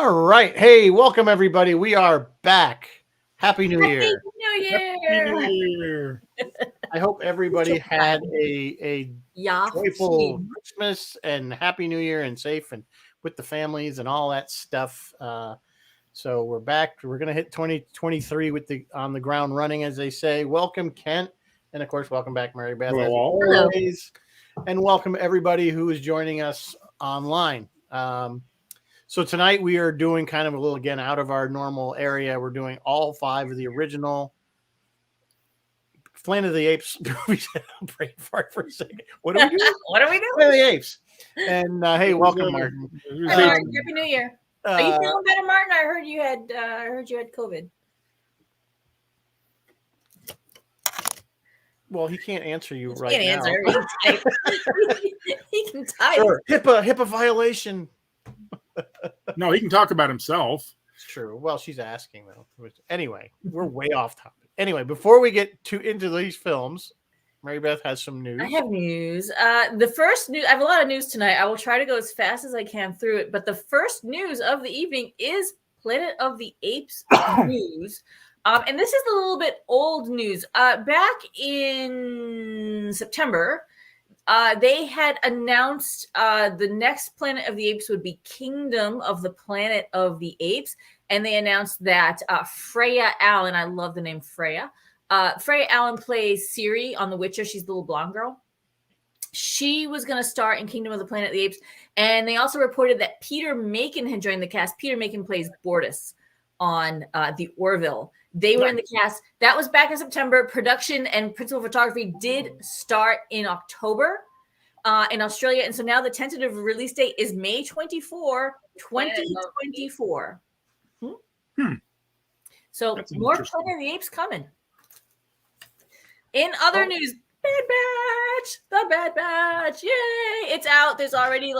All right. Hey, welcome everybody. We are back. Happy New Year. Happy New Year. Happy New Year. I hope everybody had a joyful Christmas and Happy New Year and safe and with the families and all that stuff. So we're back. We're going to hit 2023 with on the ground running, as they say. Welcome, Kent. And of course, welcome back, Mary Beth. Hello. Always. And welcome everybody who is joining us online. So tonight we are doing kind of a little, again, out of our normal area. We're doing all 5 of the original Planet of the Apes movies. Brain fart for a second. What are we doing? What are we doing? Planet of the Apes. And hey, welcome, Martin. Hi, Martin. Happy New Year. Are you feeling better, Martin? I heard you had COVID. Well, he can't answer you right He can't now. answer. He can type. Sure. HIPAA violation. No, he can talk about himself. It's true. Well, she's asking though. Anyway, we're way off topic. Anyway, before we get into these films, Mary Beth has some news. I have news. The first news. I have a lot of news tonight. I will try to go as fast as I can through it. But the first news of the evening is Planet of the Apes news. And this is a little bit old news. Back in September, they had announced the next Planet of the Apes would be Kingdom of the Planet of the Apes. And they announced that Freya Allen, I love the name Freya. Freya Allen plays Ciri on The Witcher. She's the little blonde girl. She was going to star in Kingdom of the Planet of the Apes. And they also reported that Peter Macon had joined the cast. Peter Macon plays Bortus on The Orville. They were in the cast. That was back in September. Production and principal photography did start in October in Australia. And so now the tentative release date is May 24, 2024. So That's more Planet of the Apes coming. In other news, The Bad Batch. Yay! It's out. There's already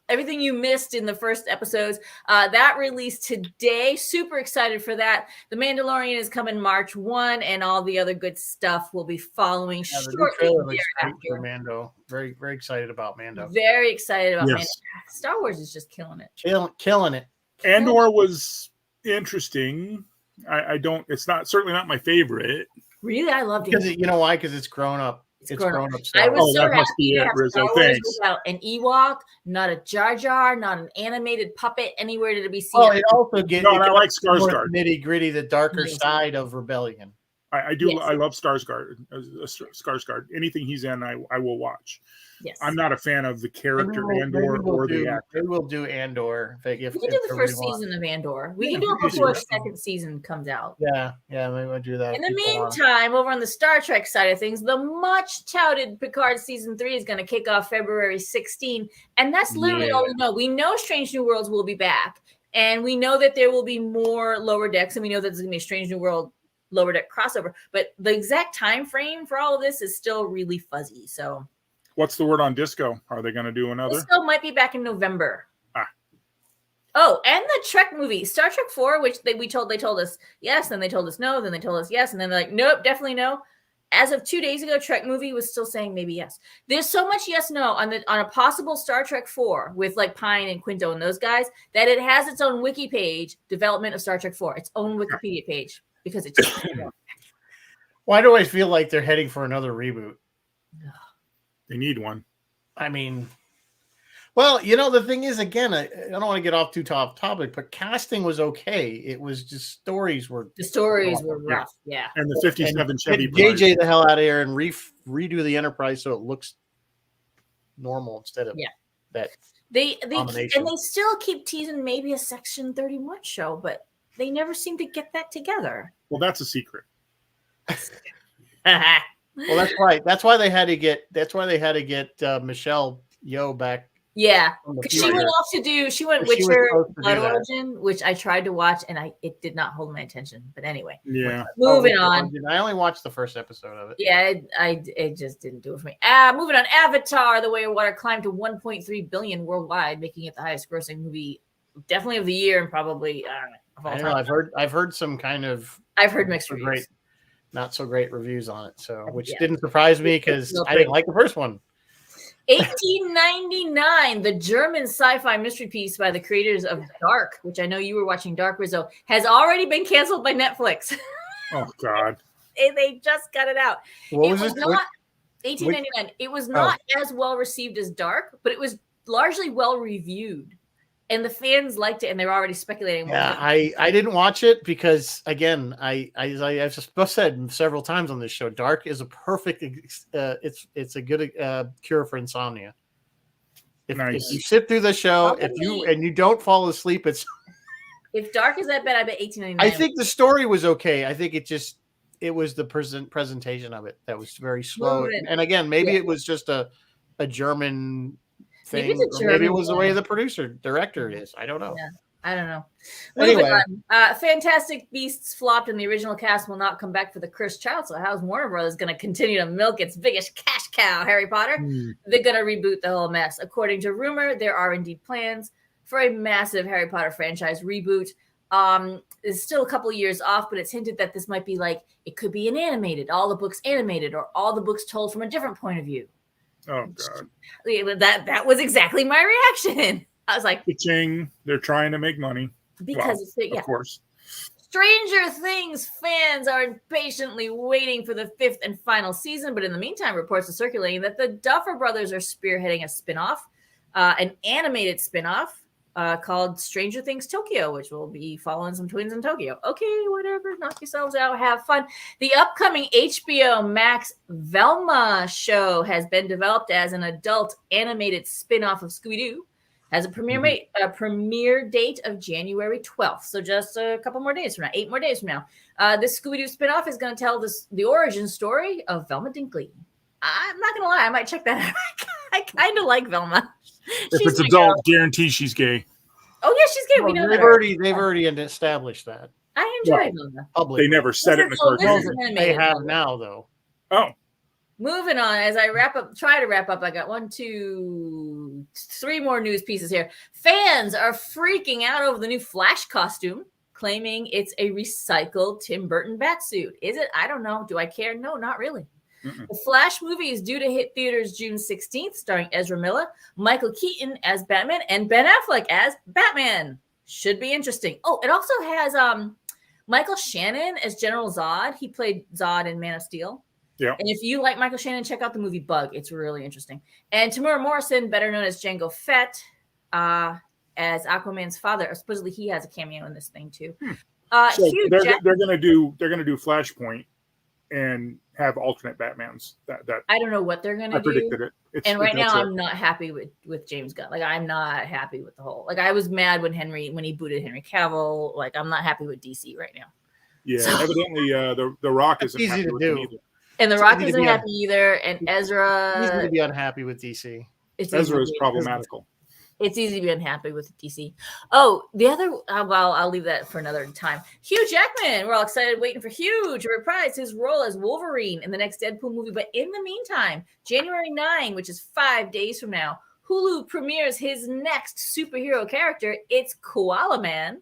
everything you missed in the first episodes. That released today. Super excited for that. The Mandalorian is coming March 1, and all the other good stuff will be following shortly thereafter. Mando. Very, very excited about Mando. Very excited about Yes. Mando. Star Wars is just killing it. Killing it. Andor was interesting. It's certainly not my favorite. Really, I loved it. Because you know why? Because it's grown up. It's grown up. I was so that must be happy to it, have Rizzo. Star Wars Thanks. without an Ewok, not a Jar Jar, not an animated puppet anywhere to be seen. Well, it also gets I like Skarsgård. Nitty gritty, the darker side of Rebellion. I do. Yes. I love Skarsgård. Anything he's in, I will watch. Yes. I'm not a fan of the character Andor or the actor. They will do Andor. We can do the first season of Andor. We can do it before the second season comes out. Yeah, maybe we'll do that. In the meantime, over on the Star Trek side of things, the much touted Picard season 3 is going to kick off February 16, and that's literally all we know. We know Strange New Worlds will be back, and we know that there will be more Lower Decks, and we know that there's going to be a Strange New World Lower Deck crossover. But the exact time frame for all of this is still really fuzzy. So, What's the word on Disco? Are they going to do another? Disco might be back in November. Oh, and the Trek movie, Star Trek 4, which they told us yes, then they told us no, then they told us yes, and then they're like, nope, definitely no. As of 2 days ago, Trek movie was still saying maybe yes. There's so much yes, no on a possible Star Trek 4 with like Pine and Quinto and those guys that it has its own wiki page, development of Star Trek 4, its own Wikipedia page, because it just Why do I feel like they're heading for another reboot? They need one. I mean, well, the thing is, again, I don't want to get off too topic, but casting was okay. It was just stories were rough. Yeah. And the 57 Chevy. JJ the hell out of here and redo the Enterprise so it looks normal instead of that. They still keep teasing maybe a Section 31 show, but they never seem to get that together. Well, that's a secret. Well, that's right. That's why they had to get Michelle Yeoh back. Yeah, she went Witcher Blood Origin, which I tried to watch and it did not hold my attention. But anyway, moving on. I only watched the first episode of it. Yeah, it just didn't do it for me. Moving on, Avatar: The Way of Water climbed to 1.3 billion worldwide, making it the highest grossing movie, definitely of the year, and probably of all time. I've heard some kind of mixed reviews. Not so great reviews on it, so which didn't surprise me because I didn't like the first one. 1899, the German sci-fi mystery piece by the creators of Dark, which I know you were watching Dark, Rizzo, has already been canceled by Netflix. Oh God. They just got it out. What was it? It? Not 1899. It was not as well received as Dark, but it was largely well reviewed. And the fans liked it, and they're already speculating. Yeah, I didn't watch it because, again, I've said several times on this show, Dark is a perfect. It's a good cure for insomnia. If you sit through the show, if you don't fall asleep, if Dark is that bad, I bet 1899. I think the story was okay. I think it was the presentation of it that was very slow. And again, maybe it was just a German thing. Maybe it was the way the director is. I don't know. Yeah, I don't know. Anyway, Fantastic Beasts flopped, and the original cast will not come back for the cursed child. So how's Warner Brothers going to continue to milk its biggest cash cow, Harry Potter? They're going to reboot the whole mess. According to rumor, there are indeed plans for a massive Harry Potter franchise reboot. It's still a couple of years off, but it's hinted that this might be like, it could be all the books animated, or all the books told from a different point of view. Oh God. That was exactly my reaction. I was like, they're trying to make money. Because of course. Stranger Things fans are impatiently waiting for the 5th and final season, but in the meantime, reports are circulating that the Duffer Brothers are spearheading a spinoff, an animated spinoff called Stranger Things Tokyo, which will be following some twins in Tokyo. Okay, whatever, knock yourselves out, have fun. The upcoming HBO Max Velma show has been developed as an adult animated spinoff of Scooby-Doo. Has a premiere date of January 12th. So just a couple more days from now, 8 more days from now. This Scooby-Doo spinoff is going to tell the origin story of Velma Dinkley. I'm not going to lie, I might check that out. I kind of like Velma. If it's adult, guarantee she's gay. Oh yeah, she's gay. We know they've already established that. I enjoy Velma. They never said it in the cartoon. They have now, though. Oh. Moving on, as I try to wrap up, I got 1, 2, 3 more news pieces here. Fans are freaking out over the new Flash costume, claiming it's a recycled Tim Burton batsuit. Is it? I don't know. Do I care? No, not really. The Flash movie is due to hit theaters June 16th, starring Ezra Miller, Michael Keaton as Batman, and Ben Affleck as Batman. Should be interesting. Oh, it also has Michael Shannon as General Zod. He played Zod in Man of Steel. Yeah. And if you like Michael Shannon, check out the movie Bug. It's really interesting. And Tamura Morrison, better known as Jango Fett, as Aquaman's father. Supposedly he has a cameo in this thing too. So they're gonna do Flashpoint and have alternate Batmans. That I don't know what they're gonna do. I predicted it. And right now I'm not happy with James Gunn. Like I'm not happy with the whole. Like I was mad when he booted Henry Cavill. Like I'm not happy with DC right now. Yeah, so, evidently the Rock isn't happy with them either. And The Rock isn't happy either. And Ezra... He's going to be unhappy with DC. Ezra is problematical. It's easy to be unhappy with DC. Oh, the other... well, I'll leave that for another time. Hugh Jackman. We're all excited waiting for Hugh to reprise his role as Wolverine in the next Deadpool movie. But in the meantime, January 9, which is 5 days from now, Hulu premieres his next superhero character. It's Koala Man,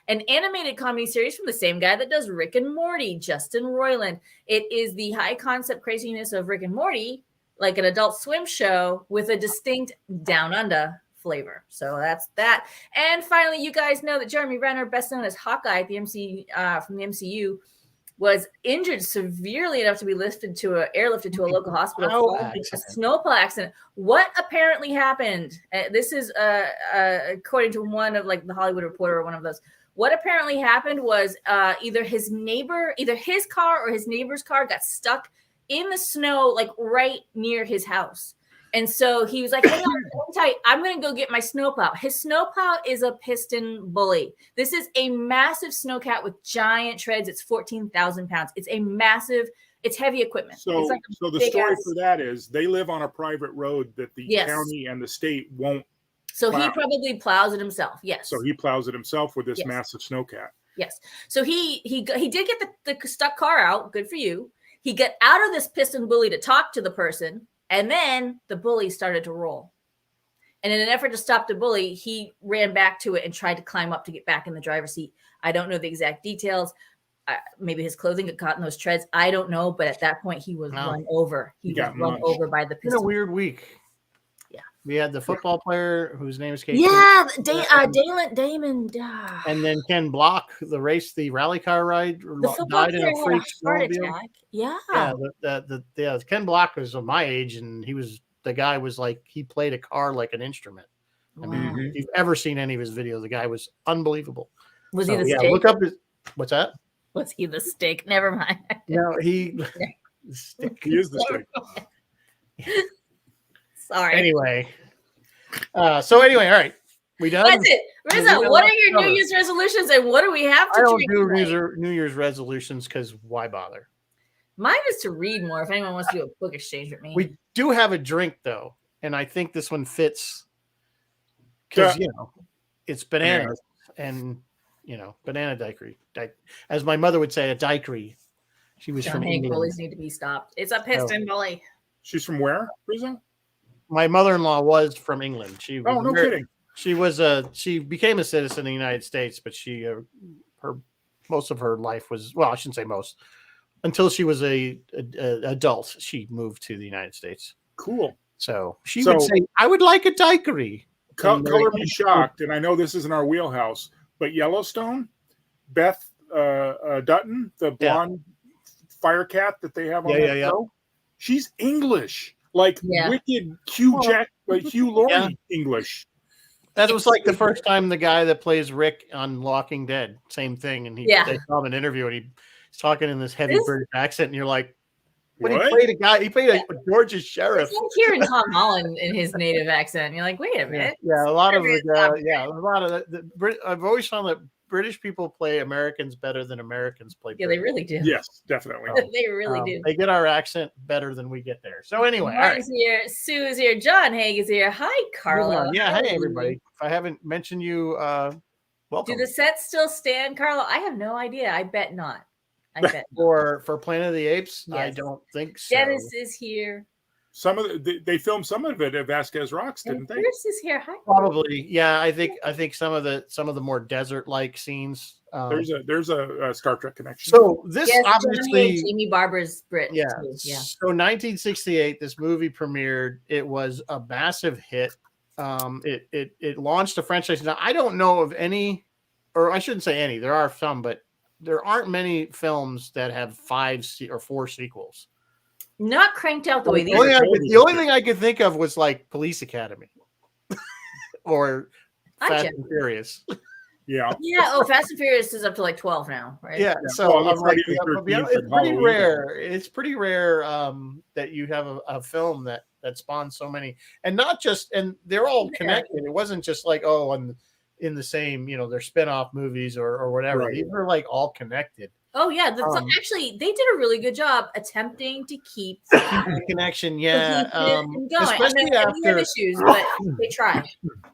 an animated comedy series from the same guy that does Rick and Morty, Justin Roiland. It is the high concept craziness of Rick and Morty, like an Adult Swim show with a distinct Down Under flavor. So that's that. And finally, you guys know that Jeremy Renner, best known as Hawkeye at the from the MCU, was injured severely enough to be airlifted to a local hospital following a snowplow accident. What apparently happened? This is according to one of like the Hollywood Reporter or one of those. What apparently happened was either his car or his neighbor's car got stuck in the snow, like right near his house. And so he was like, hang on, hold tight. I'm going to go get my snowplow. His snowplow is a piston bully. This is a massive snowcat with giant treads. It's 14,000 pounds. It's heavy equipment. So, like the story for that is they live on a private road that the county and the state won't. So he probably plows it himself. Yes. So he plows it himself with this massive snowcat. Yes. So he did get the stuck car out. Good for you. He got out of this piston bully to talk to the person, and then the bully started to roll. And in an effort to stop the bully, he ran back to it and tried to climb up to get back in the driver's seat. I don't know the exact details. Maybe his clothing got caught in those treads. I don't know. But at that point, he was run over. He was run over by the piston. It's been a weird week. We had the football player whose name is Damon. And then Ken Block, the rally car ride, died in a freak heart attack. Yeah. Yeah, Ken Block was of my age, and the guy was like, he played a car like an instrument. I mean, if you've ever seen any of his videos, the guy was unbelievable. Was he the steak? Look up what's that? Was he the steak? Never mind. No, he is the steak. Sorry. Anyway. All right. We done? That's it. Rizzo, what are your New Year's resolutions and what do we have to drink? I don't do New Year's resolutions because why bother? Mine is to read more if anyone wants to do a book exchange with me. We do have a drink though, and I think this one fits because it's bananas and banana daiquiri. As my mother would say, a daiquiri. She was from England. Bullies need to be stopped. It's a piston bully. She's from where, Rizzo? My mother-in-law was from England. She was no kidding. She became a citizen in the United States, but most of her life was, well, I shouldn't say most, until she was a adult. She moved to the United States. Cool. So she would say, "I would like a daiquiri." Color me shocked, and I know this isn't our wheelhouse, but Yellowstone, Beth Dutton, the blonde fire cat that they have on that show, she's English. Like wicked Hugh Laurie English. That was like the first time the guy that plays Rick on Walking Dead, same thing. And they saw him in an interview and he's talking in this heavy British accent, and you're like, when he played he played a Georgia sheriff. It's like hearing Tom Holland in his native accent. And you're like, wait a minute. Yeah, a lot of I've always found that British people play Americans better than Americans play British. Yeah, they really do. Yes, definitely. They really do. They get our accent better than we get there. So anyway, Mark's here, Sue is here, John Haig is here. Hi, Carlo. Yeah, hey everybody. If I haven't mentioned you, welcome. Do the sets still stand, Carlo? I have no idea. I bet not. For Planet of the Apes, yes. I don't think so. Dennis is here. They filmed some of it at Vasquez Rocks, didn't they? Chris is here. Hi. Probably, yeah. I think some of the more desert-like scenes. There's a Star Trek connection. So this obviously Jamie Barber's Brit. Yeah. So 1968, this movie premiered. It was a massive hit. It launched a franchise. Now I don't know of any, or I shouldn't say any. There are some, but there aren't many films that have 5 or 4 sequels. Not cranked out the way these. The only thing I could think of was like Police Academy or Fast and Furious. Yeah. Oh, Fast and Furious is up to like 12 now, right? Yeah. So I'm like, it's pretty rare. It's pretty rare that you have a film that spawns so many, and not just, and they're all connected. It wasn't just like in the same, they're spin-off movies or whatever. Right. These are like all connected. Oh yeah, actually they did a really good job attempting to keep the connection. Yeah, especially after issues, but they tried.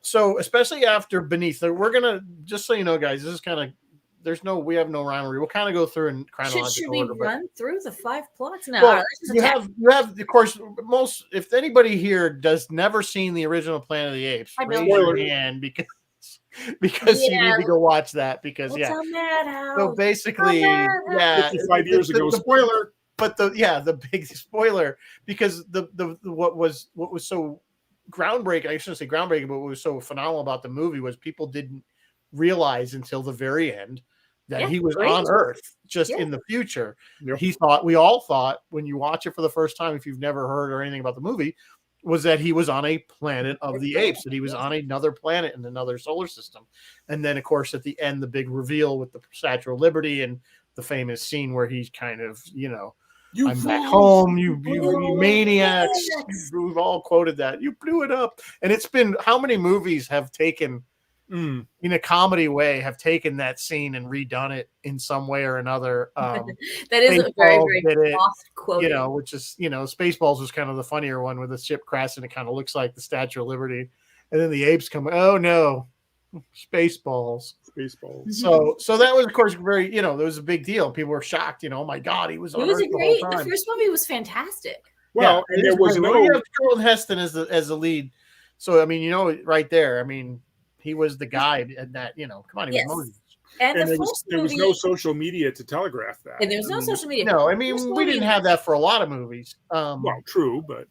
So especially after Beneath, we're gonna, just so you know, guys, this is kind of we have no rhyme or reason. We'll kind of go through in chronological should we order. run through the 5 plots now? Well, you have of course if anybody here never seen the original Planet of the Apes, raise your hand because you need to go watch that because so basically 55 years ago, spoiler, but the big spoiler, because what was so groundbreaking, I shouldn't say groundbreaking, but what was so phenomenal about the movie was people didn't realize until the very end that he was on Earth just in the future. We all thought when you watch it for the first time, if you've never heard or anything about the movie, was that he was on a planet of the apes, that he was on another planet in another solar system. And then, of course, at the end, the big reveal with the Statue of Liberty and the famous scene where he's kind of, I'm back home, you maniacs. We've all quoted that. You blew it up. And it's been, how many movies have taken, in a comedy way, have taken that scene and redone it in some way or another. That is a very, very oft quote. Which is, Spaceballs was kind of the funnier one with the ship crashing. It kind of looks like the Statue of Liberty. And then the apes come, oh no, Spaceballs. So that was, of course, very, there was a big deal. People were shocked, oh my God, he was on Earth the whole time. The first movie was fantastic. Well, and there was you have Charlton Heston as the lead. So, I mean, right there, I mean, he was the guy and that, come on, he was Moses. And there was no social media to telegraph that. And there was no social media. No, I mean, we didn't have that for a lot of movies. Well, true, but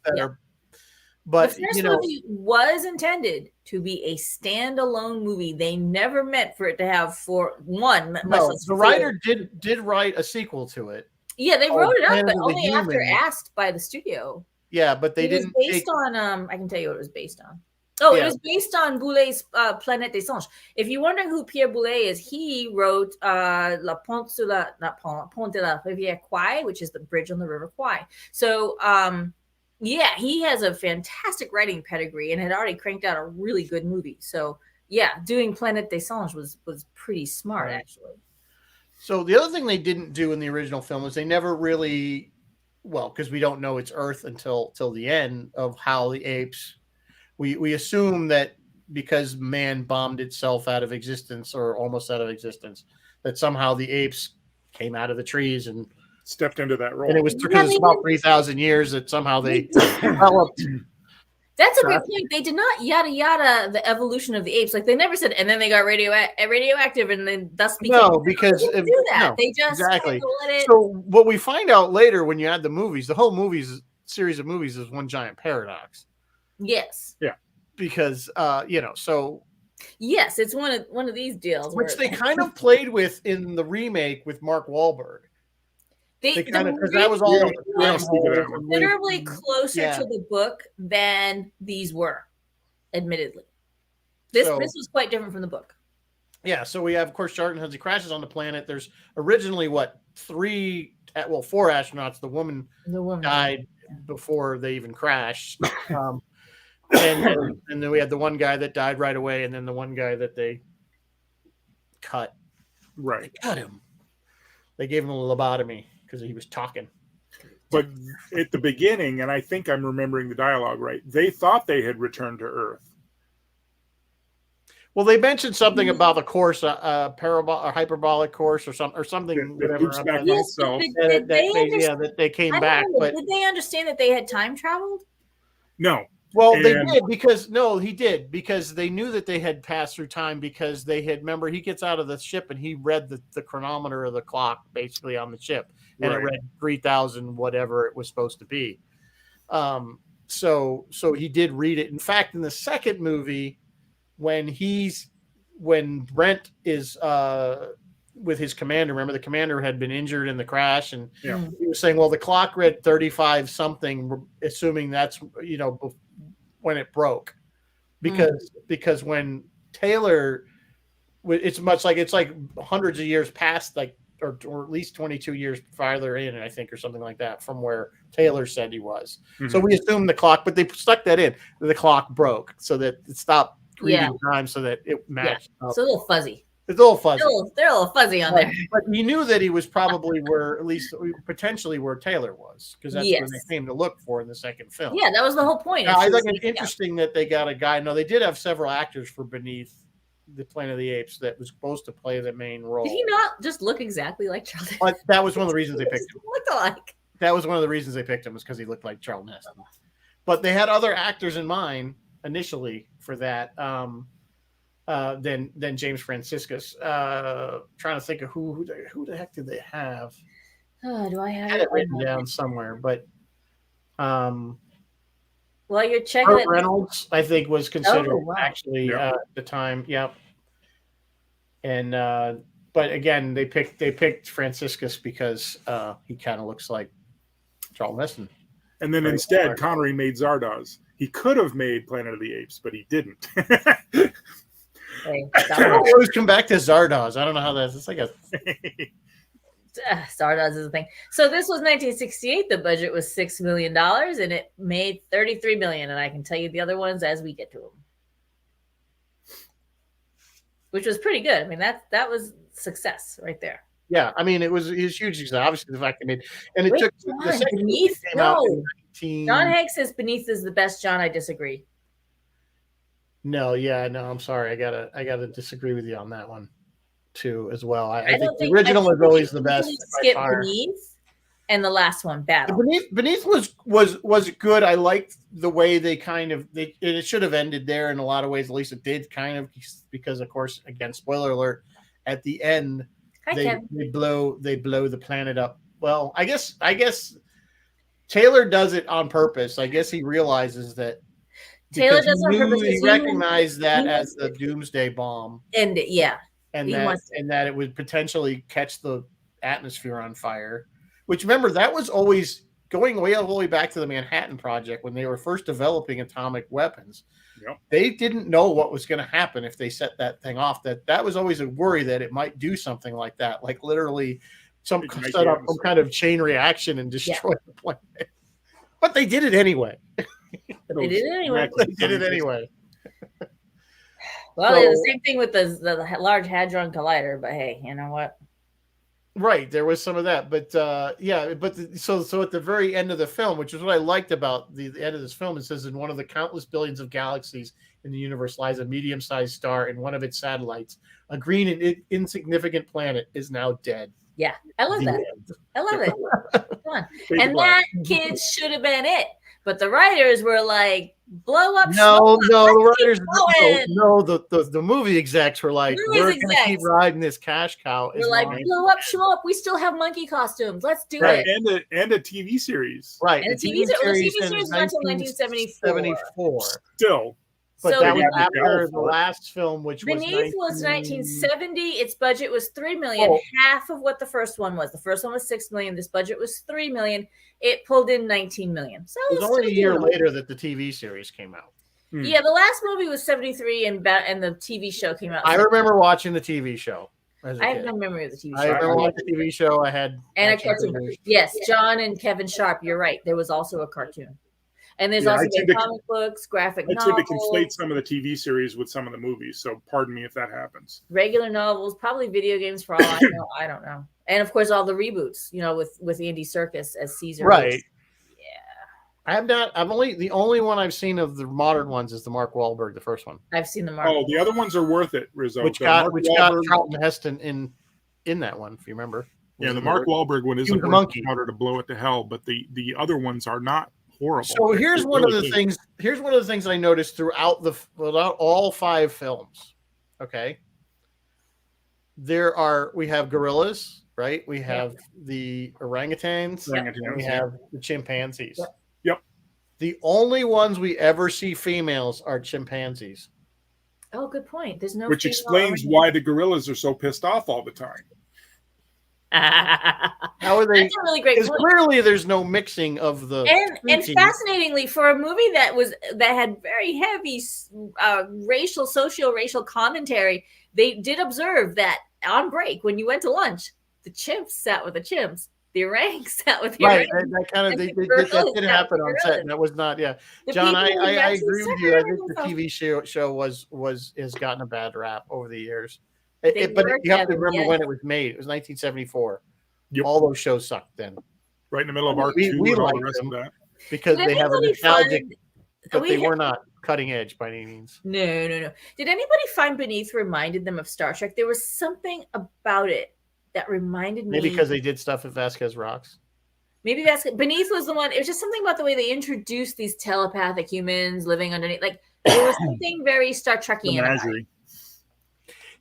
But the first movie was intended to be a standalone movie. They never meant for it to have one. No, the writer did write a sequel to it. Yeah, they wrote it up, but only after asked by the studio. Yeah, but they didn't. It was based on. I can tell you what it was based on. Oh, yeah. It was based on Boulet's Planète des Singes. If you're wondering who Pierre Boulet is, he wrote La Pont de la Rivière Kwai, which is the bridge on the River Kwai. So, yeah, he has a fantastic writing pedigree and had already cranked out a really good movie. So, yeah, doing Planète des Singes was pretty smart, actually. So the other thing they didn't do in the original film is they never really, well, because we don't know it's Earth until the end of how the apes. We assume that because man bombed itself out of existence or almost out of existence, that somehow the apes came out of the trees and stepped into that role. And it was because it's about 3,000 years that somehow they developed. That's a good point. They did not yada yada the evolution of the apes. Like they never said, and then they got radioactive, and then thus became. No, because they didn't do that. They just exactly. So what we find out later when you add the movies, the whole series of movies is one giant paradox. Yes. Yeah. Because so. Yes, it's one of these deals, which they kind of played with in the remake with Mark Wahlberg. Because that was all considerably closer to the book than these were, admittedly. This was quite different from the book. Yeah, so we have, of course, Charlton Heston crashes on the planet. There's originally 4 astronauts. The woman died before they even crashed. And then we had the one guy that died right away, and then the one guy that they cut. Right. They cut him. They gave him a lobotomy because he was talking. But at the beginning, and I think I'm remembering the dialogue right, they thought they had returned to Earth. Well, they mentioned something about the course, hyperbolic course, or something. That they came back. But did they understand that they had time traveled? No. Well, they did because they knew that they had passed through time because they had. Remember, he gets out of the ship and he read the chronometer of the clock basically on the ship, and it read 3,000 whatever it was supposed to be. So he did read it. In fact, in the second movie, when Brent is with his commander, remember the commander had been injured in the crash, and he was saying, well, the clock read 35 something, assuming that's when it broke, because when Taylor, it's like hundreds of years past, like or at least 22 years farther in, I think, or something like that, from where Taylor said he was. Mm-hmm. So we assumed the clock, but they stuck that in. The clock broke so that it stopped reading time, so that it matched up. It's a little fuzzy. It's a little fuzzy. They're a little fuzzy on there. But he knew that he was probably potentially where Taylor was, because that's what they came to look for in the second film. Yeah, that was the whole point. I think it's interesting that they got a guy. No, they did have several actors for Beneath the Planet of the Apes that was supposed to play the main role. Did he not just look exactly like Charlton? But that was one of the reasons they picked him. Looked alike. That was one of the reasons they picked him, was because he looked like Charlton Heston. But they had other actors in mind initially for that. Than James Franciscus. Trying to think of who the heck did they have? Do I have it written down somewhere? But well, you're checking. Burt Reynolds, I think, was considered actually at the time. Yep. And but again, they picked Franciscus because he kind of looks like Charlton Heston. And then instead, Connery made Zardoz. He could have made Planet of the Apes, but he didn't. I always come back to Zardoz. I don't know how that's. It's like a Zardoz is a thing. So this was 1968. The budget was $6 million, and it made $33 million. And I can tell you the other ones as we get to them, which was pretty good. I mean, that was success right there. Yeah, I mean, it was huge. Obviously, the fact they made, and it took the second Beneath. No, John Hanks says Beneath is the best. John, I disagree. No, I'm sorry. I gotta disagree with you on that one too, as well. I think the original was always the best. Skip Beneath, and the last one, Battle. Beneath was good. I liked the way they it should have ended there in a lot of ways. At least it did, kind of, because of course, again, spoiler alert, at the end they blow the planet up. Well, I guess Taylor does it on purpose. I guess he realizes that Taylor does on purpose. He recognized that as the doomsday bomb. And and that it would potentially catch the atmosphere on fire. Which, remember, that was always going way all the way back to the Manhattan Project when they were first developing atomic weapons. Yep. They didn't know what was going to happen if they set that thing off. That was always a worry that it might do something like that, like literally set up some kind of chain reaction and destroy the planet. But they did it anyway. They did it anyway. Well, so, the same thing with the Large Hadron Collider, but hey, you know what? Right, there was some of that, but so at the very end of the film, which is what I liked about the end of this film, it says in one of the countless billions of galaxies in the universe lies a medium-sized star, and one of its satellites, a green and insignificant planet, is now dead. Yeah, I love that. I love it. Come on. And that, kids, should have been it. But the writers were like, blow up. The writers, the movie execs were like, we're going to keep riding this cash cow. We're like, blow up, show up. We still have monkey costumes. Let's do it. And a TV series. Right. And the TV series went until 1974. Still. But that was after the last film, which Beneath was 1970. Its budget was $3 million, half of what the first one was. The first one was $6 million. This budget was $3 million. It pulled in $19 million. So it was only a year later that the TV series came out. Yeah, the last movie was 73, and the TV show came out. I remember watching the TV show. I have no memory of the TV show. I remember watching the TV show. I had and a cartoon. Yes, John and Kevin Sharp. You're right. There was also a cartoon. And there's also comic books, graphic novels. I tend to conflate some of the TV series with some of the movies, so pardon me if that happens. Regular novels, probably video games for all I know. I don't know. And of course, all the reboots, with Andy Serkis as Caesar. Right. Yeah. I have not. The only one I've seen of the modern ones is the Mark Wahlberg, the first one. I've seen the Mark. Oh, the other ones are worth it, Rizzo. Which got Charlton Heston in that one, if you remember. Yeah, the Mark Wahlberg one is a monkey harder to blow it to hell, but the other ones are not horrible. So here's one of the things. Here's one of the things I noticed throughout all 5 films. Okay, we have gorillas, right? We have the orangutans, and we have the chimpanzees. Yep. The only ones we ever see females are chimpanzees. Oh, good point. There's no. Which explains why the gorillas are so pissed off all the time. How are they? That's a really great point. Clearly, there's no mixing of the. And fascinatingly, for a movie that had very heavy socio-racial commentary, they did observe that on break when you went to lunch, the chimps sat with the chimps, the orangs sat with the right. orangs. That kind of that did happen on set, and that was not. Yeah, John, I agree with you. I think the TV show has gotten a bad rap over the years. But you have to remember when it was made. It was 1974. Yep. All those shows sucked then. Right in the middle of R2 and all the rest of that. Because they have a nostalgic, but they were not cutting edge by any means. No. Did anybody find Beneath reminded them of Star Trek? There was something about it that reminded me. Maybe because they did stuff at Vasquez Rocks. Maybe Beneath was the one. It was just something about the way they introduced these telepathic humans living underneath. Like there was something very Star Trekian about it.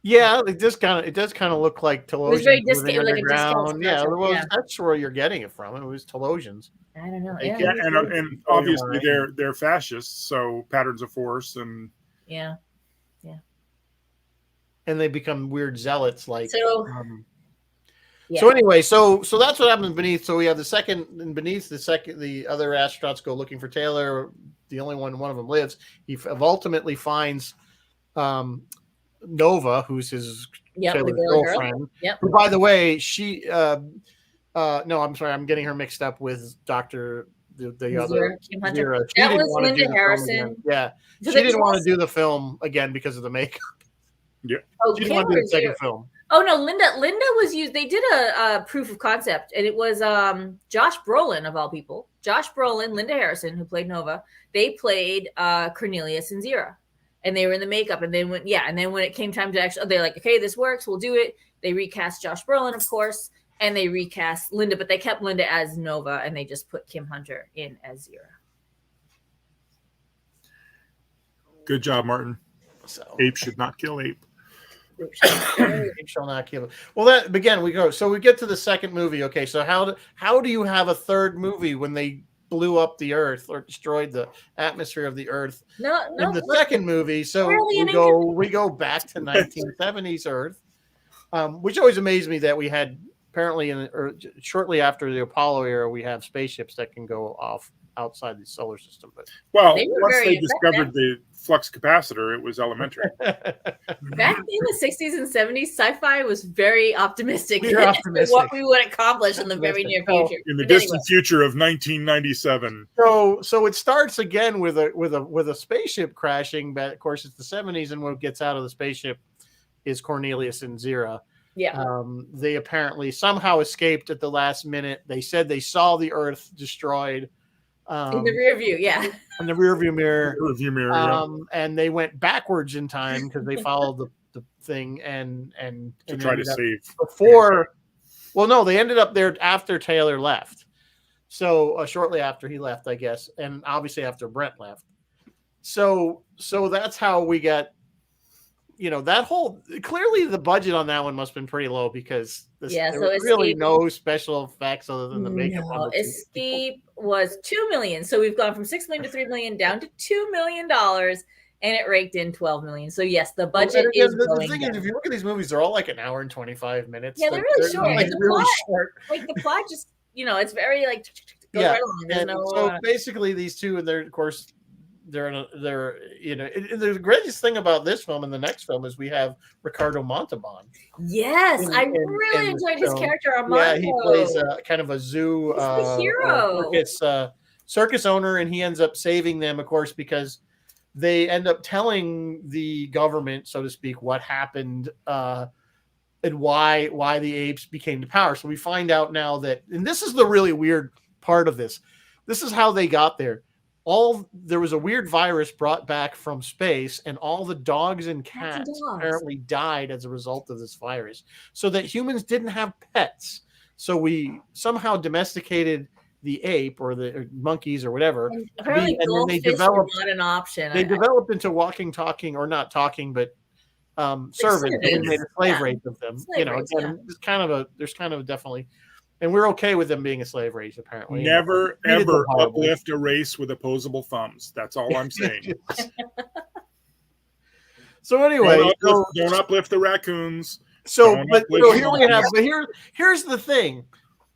Yeah, it does kind of look like Telosians. It was very underground. That's where you're getting it from. It was Telosians. I don't know. Yeah, and obviously they're fascists, so patterns of force and and they become weird zealots like. So anyway, so that's what happens Beneath. So we have the other astronauts go looking for Taylor. The only one of them lives. He ultimately finds. Nova, who's his girlfriend. Yep. Who, by the way, she no, I'm sorry, I'm getting her mixed up with Dr. the other Zira. That was Linda Harrison. Yeah. She didn't want to do the film again because of the makeup. Yeah. She didn't want to do the second film. Oh no, Linda was used. They did a proof of concept, and it was Josh Brolin of all people. Josh Brolin, Linda Harrison, who played Nova. They played Cornelius and Zira. And they were in the makeup, and then when it came time to actually, they're like, okay, this works, we'll do it. They recast Josh Brolin, of course, and they recast Linda, but they kept Linda as Nova, and they just put Kim Hunter in as Zira. Good job, Martin. So ape should not kill ape. Ape shall not kill. Well, that again we go. So we get to the second movie. Okay, so how do you have a third movie when they blew up the Earth or destroyed the atmosphere of the Earth in the look, second movie. So really we go back to 1970s Earth, which always amazed me that we had apparently shortly after the Apollo era, we have spaceships that can go off outside the solar system. But once they discovered the flux capacitor, it was elementary. Back in the 60s and 70s, sci-fi was very optimistic as to what we would accomplish in the very near future. In the distant future of 1997. So it starts again with a spaceship crashing, but of course it's the 70s, and what gets out of the spaceship is Cornelius and Zira. Yeah. They apparently somehow escaped at the last minute. They said they saw the Earth destroyed. In the rear view, yeah. In the rear view mirror. And they went backwards in time because they followed the thing and to try to save before. Well, no, they ended up there after Taylor left. So shortly after he left, I guess, and obviously after Brent left. So that's how we got. That whole clearly the budget on that one must have been pretty low because there was really no special effects other than the makeup. No, Escape was $2 million, so we've gone from $6 million to $3 million down to $2 million, and it raked in $12 million. So yes, the budget is the thing is, if you look at these movies, they're all like an hour and 25 minutes. Yeah, they're really short. Like really short. Like the plot just it's very like goes right along. So basically, these two, and they're of course. The greatest thing about this film and the next film is we have Ricardo Montalban. Yes, I really enjoyed his character Armando. Yeah, he plays kind of a zoo hero. Circus owner, and he ends up saving them, of course, because they end up telling the government, so to speak, what happened and why the apes became the power. So we find out now that, and this is the really weird part of this. This is how they got there. There was a weird virus brought back from space, and all the dogs and cats apparently died as a result of this virus, so that humans didn't have pets. So we somehow domesticated the ape or the monkeys or whatever. And apparently goldfish were not an option. They developed into walking, talking, or not talking, but servants. We made a slave race of them. There's kind of definitely. And we're okay with them being a slave race, apparently. Never, ever uplift a race with opposable thumbs. That's all I'm saying. So anyway, don't uplift the raccoons. Here we have. But here's the thing: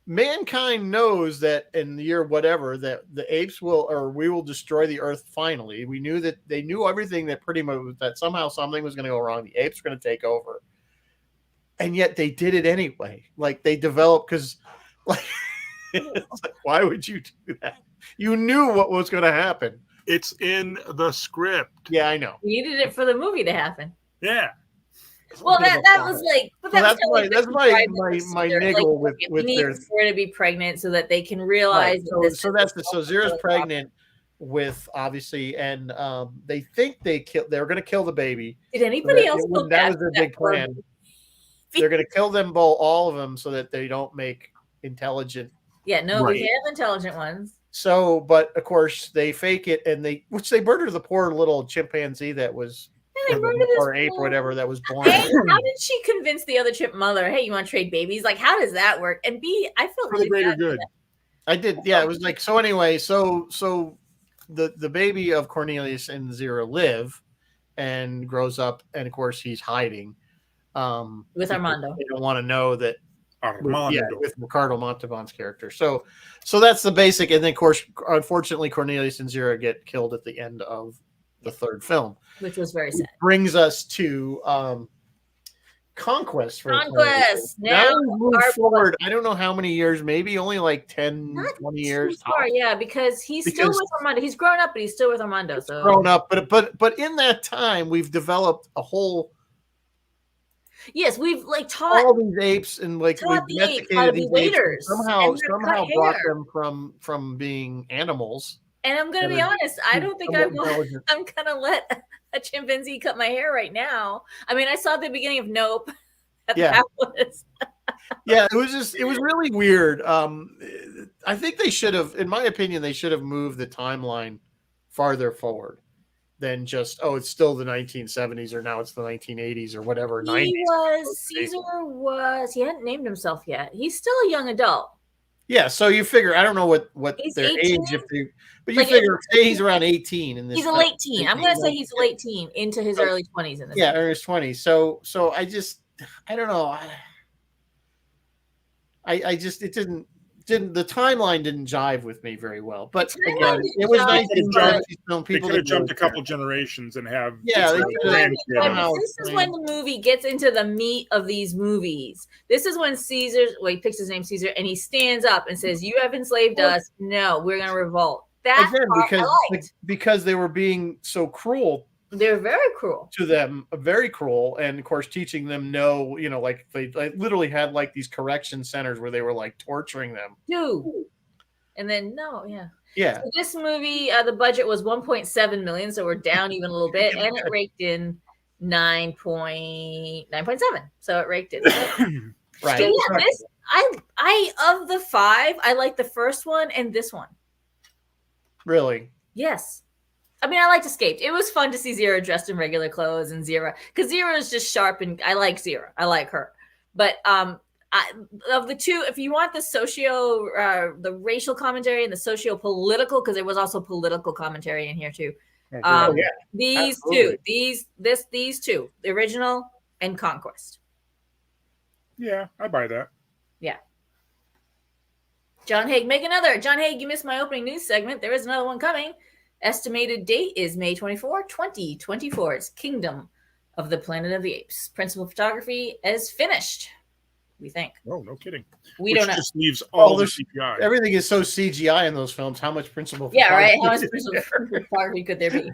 mankind knows that in the year whatever that the apes we will destroy the Earth. Finally, we knew that they knew everything that pretty much that somehow something was going to go wrong. The apes were going to take over. And yet they did it anyway. Like they developed because, why would you do that? You knew what was going to happen. It's in the script. Yeah, I know. You needed it for the movie to happen. Yeah. Well, that was like, but that's my niggle with their her to be pregnant so that they can realize. Right. So Zira's pregnant with obviously, and they think they're going to kill the baby. Did anybody else? That was their big plan. They're going to kill them all of them so that they don't make intelligent. Yeah, no, we have intelligent ones. So, but of course they fake it, and they murdered the poor little chimpanzee that was, or ape, or whatever that was born. How did she convince the other chimp mother? Hey, you want to trade babies? Like, how does that work? And B, I felt really greater good. I did, yeah. It was like so. Anyway, so the baby of Cornelius and Zira live and grows up, and of course he's hiding. With Armando. They don't want to know that Armando. With Ricardo Montalban's character. So that's the basic, and then of course, unfortunately, Cornelius and Zira get killed at the end of the third film. Which was very sad. Brings us to Conquest. Conquest. Now we move forward. I don't know how many years, maybe only like 10, 20 years. Yeah, because he's still with Armando. He's grown up, but he's still with Armando. So grown up, but in that time, we've developed a whole. Yes, we've taught all these apes and we've domesticated these apes. Somehow brought them from being animals. And I'm going to be honest, I don't think I'm going to let a chimpanzee cut my hair right now. I mean, I saw the beginning of Nope. Yeah. Yeah, it was really weird. I think they should have, in my opinion, moved the timeline farther forward than just, it's still the 1970s or now it's the 1980s or whatever. Caesar he hadn't named himself yet. He's still a young adult. Yeah, so you figure I don't know what He's their 18? age but you figure say he's around 18 in this. He's a late teen. I'm gonna say he's a late teen into his early 20s in this. Yeah, early 20s. So I don't know. I just it didn't the timeline didn't jive with me very well. But again, it was nice to people could have jumped a couple generations and have this is when the movie gets into the meat of these movies. This is when Caesar, he picks his name Caesar, and he stands up and says, "You have enslaved us. No, we're gonna revolt." That's because they were being so cruel. They're very cruel to them, very cruel, and of course teaching them no, like they literally had like these correction centers where they were like torturing them. Dude. And then So this movie, the budget was 1.7 million, so we're down even a little bit, and it raked in 9.7. So it raked in. Right. So this I of the 5, I like the first one and this one. Really? Yes. I mean, I liked Escaped. It was fun to see Zero dressed in regular clothes and Zero, because Zero is just sharp, and I like Zero. I like her. But of the two, if you want the the racial commentary and the socio-political, because there was also political commentary in here too. These two, these two, the original and Conquest. Yeah, I buy that. Yeah. John Haig, make another. John Haig, you missed my opening news segment. There is another one coming. Estimated date is May 24, 2024. It's Kingdom of the Planet of the Apes. Principal photography is finished, we think. Oh, no kidding. We don't know. Just leaves all the CGI. Everything is so CGI in those films. How much principal photography? Yeah, right. How much principal photography could there be?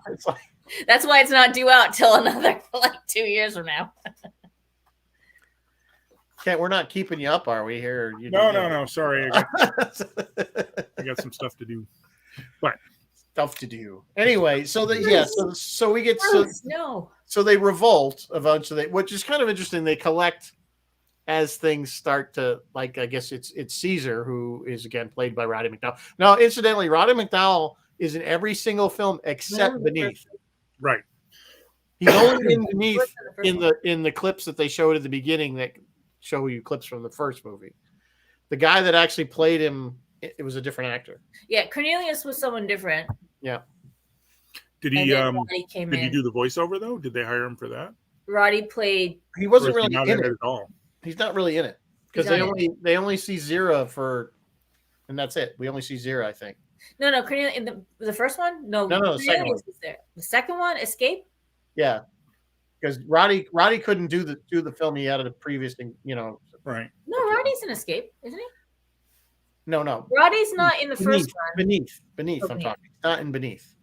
That's why it's not due out till another 2 years from now. We're not keeping you up, are we? Here? No. Sorry, I got some stuff to do. But stuff to do anyway. So we get so they revolt eventually, which is kind of interesting. They collect as things start to, like, I guess it's Caesar, who is again played by Roddy McDowall. Now, incidentally, Roddy McDowall is in every single film except Beneath. Right. He's only in Beneath in the clips that they showed at the beginning that show you clips from the first movie. The guy that actually played him, it was a different actor. Yeah, Cornelius was someone different. Yeah. Did he do the voiceover though? Did they hire him for that? Roddy played. He wasn't really in it at all. He's not really in it because they only see Zira and that's it. We only see Zira, I think. No, Cornelius in the first one. No, the second one. The second one, Escape. Yeah, because Roddy couldn't do the film he had at a previous, Right. No, Roddy's in Escape, isn't he? No. Roddy's not in the first one. Beneath. I'm talking. He's not in Beneath.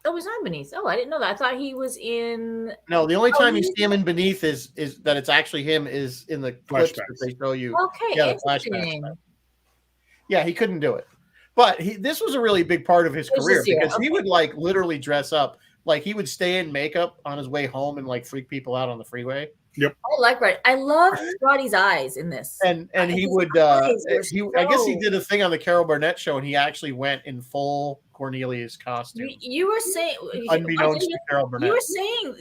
Oh, he's not Beneath. Oh, I didn't know that. I thought he was in. No, the only time you see him in Beneath is that it's actually him is in the clips that they show you. Okay, yeah, the flashbacks. Yeah, he couldn't do it, but this was a really big part of his career because he would like literally dress up, like he would stay in makeup on his way home and like freak people out on the freeway. Yep. I like Roddy. I love Roddy's eyes in this. And he would I guess he did a thing on the Carol Burnett show and he actually went in full Cornelius costume. You were saying unbeknownst to Carol Burnett. You were saying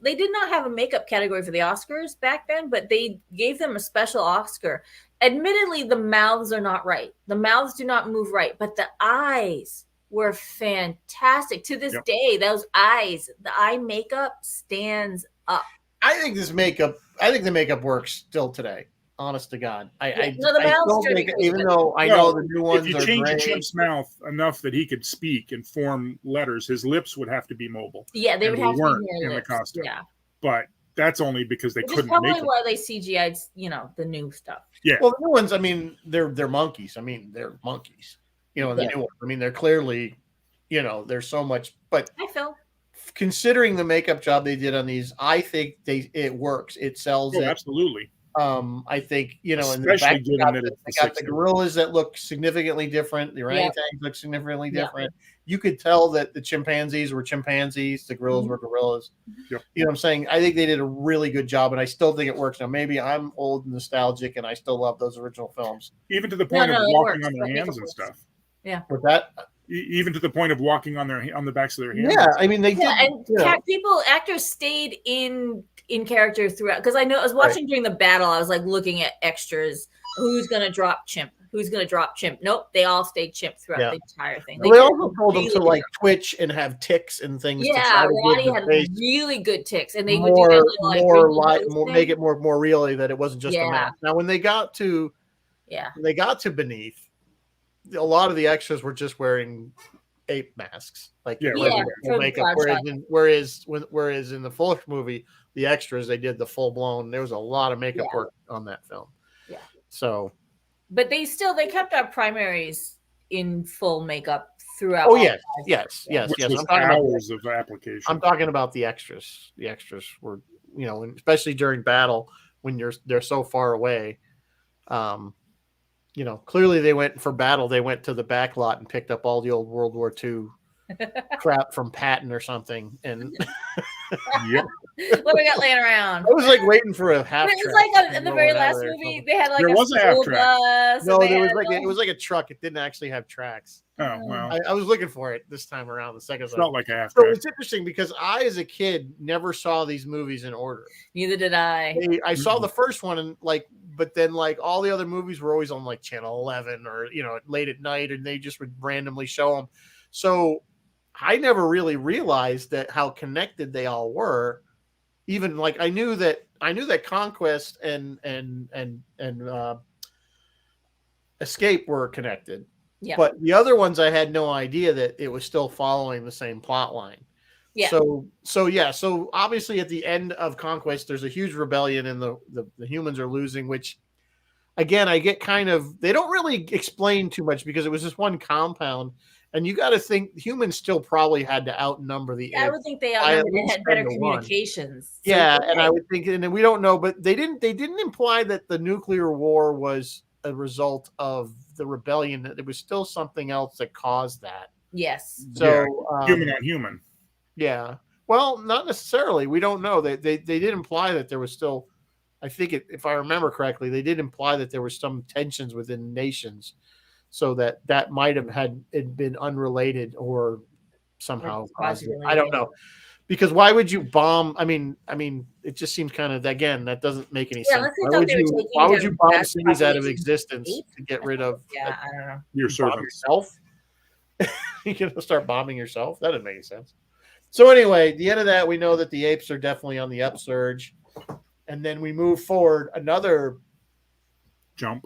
they did not have a makeup category for the Oscars back then, but they gave them a special Oscar. Admittedly, the mouths are not right. The mouths do not move right, but the eyes were fantastic. To this day, those eyes, the eye makeup stands up. I think the makeup works still today. Honest to God, I even though I know the new ones. If you change a chimp's mouth enough that he could speak and form letters, his lips would have to be mobile. Yeah, they would have to be in the costume. Yeah, but that's only because they couldn't. Probably why they CGI'd, the new stuff. Yeah. Well, the new ones. I mean, they're monkeys. I mean, they're monkeys. The new ones. I mean, they're clearly, there's so much. But I feel. Considering the makeup job they did on these, I think it works. It sells it. Absolutely. I think, and especially given that they got the gorillas that look significantly different. The orangutans look significantly different. You could tell that the chimpanzees were chimpanzees. The gorillas were gorillas. Yep. You know what I'm saying? I think they did a really good job, and I still think it works. Now, maybe I'm old and nostalgic, and I still love those original films. Even to the point of walking on their hands and stuff. Yeah. With that. Even to the point of walking on the backs of their hands. Yeah, I mean they did. And actors stayed in character throughout. Because I was watching during the battle. I was like looking at extras. Who's gonna drop Chimp? who's going to drop chimp. Nope, they all stayed chimp throughout the entire thing. They also told them to like twitch and have ticks and things. Yeah, Ronnie had really good ticks, and they would do that more make it more really that it wasn't just a mask. Now, when they got to Beneath, a lot of the extras were just wearing ape masks, like makeup. Whereas in the full movie, the extras, they did the full blown. There was a lot of makeup work on that film. Yeah. So, but they kept our primaries in full makeup throughout. Oh yes. I'm talking hours of application. I'm talking about the extras. The extras were, especially during battle when they're so far away. Clearly they went for battle. They went to the back lot and picked up all the old World War II crap from Patton or something. And what we got laying around? I was like waiting for a half. It was like in the very last movie, they had like there was a half track. No, it was like a truck. It didn't actually have tracks. Oh well, I was looking for it this time around. The second, it felt like a half track. So it's interesting because I, as a kid, never saw these movies in order. Neither did I. I saw the first one and but then all the other movies were always on like Channel 11 or late at night, and they just would randomly show them. So I never really realized how connected they all were. Even I knew that Conquest and Escape were connected. Yeah. But the other ones, I had no idea that it was still following the same plot line. Yeah. So obviously at the end of Conquest, there's a huge rebellion and the humans are losing, which again, I get they don't really explain too much because it was just one compound. And you got to think humans still probably had to outnumber the. I would think they had better communications. So and I would think, and we don't know, but they didn't imply that the nuclear war was a result of the rebellion. That there was still something else that caused that. Yes. So human on human. Yeah. Well, not necessarily. We don't know. They did imply that there was still. I think if I remember correctly, they did imply that there were some tensions within nations. So that might have been unrelated or somehow positive. I don't know, because why would you bomb? I mean, it just seems kind of, again, that doesn't make any sense. Why would you bomb cities out of existence to get rid of? Yeah, I don't know. Your servant yourself. You're gonna start bombing yourself? That doesn't make sense. So anyway, the end of that, we know that the apes are definitely on the upsurge, and then we move forward another jump.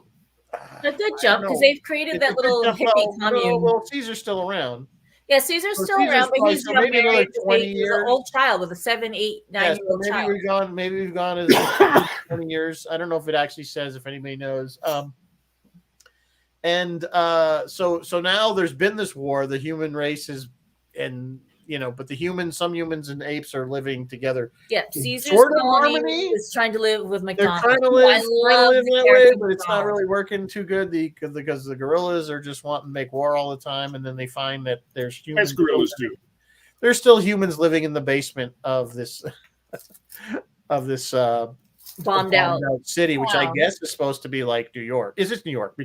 A good jump because they've created that little hippie commune. Well, Caesar's still around. Yeah, Caesar's still around, but he's maybe another 20 years. He's an old child with a 7, 8, 9-year-old child. Maybe we've gone as 20 years. I don't know if it actually says, if anybody knows. So now there's been this war. The human race is, but some humans and apes are living together. Yeah, Caesar's sort of harmony. Is trying to live with McDonald's. They're trying to live that way, but it's not really working too good because the gorillas are just wanting to make war all the time, and then they find that there's humans. As gorillas do. There's still humans living in the basement of this bombed out city, which I guess is supposed to be like New York. Is it New York?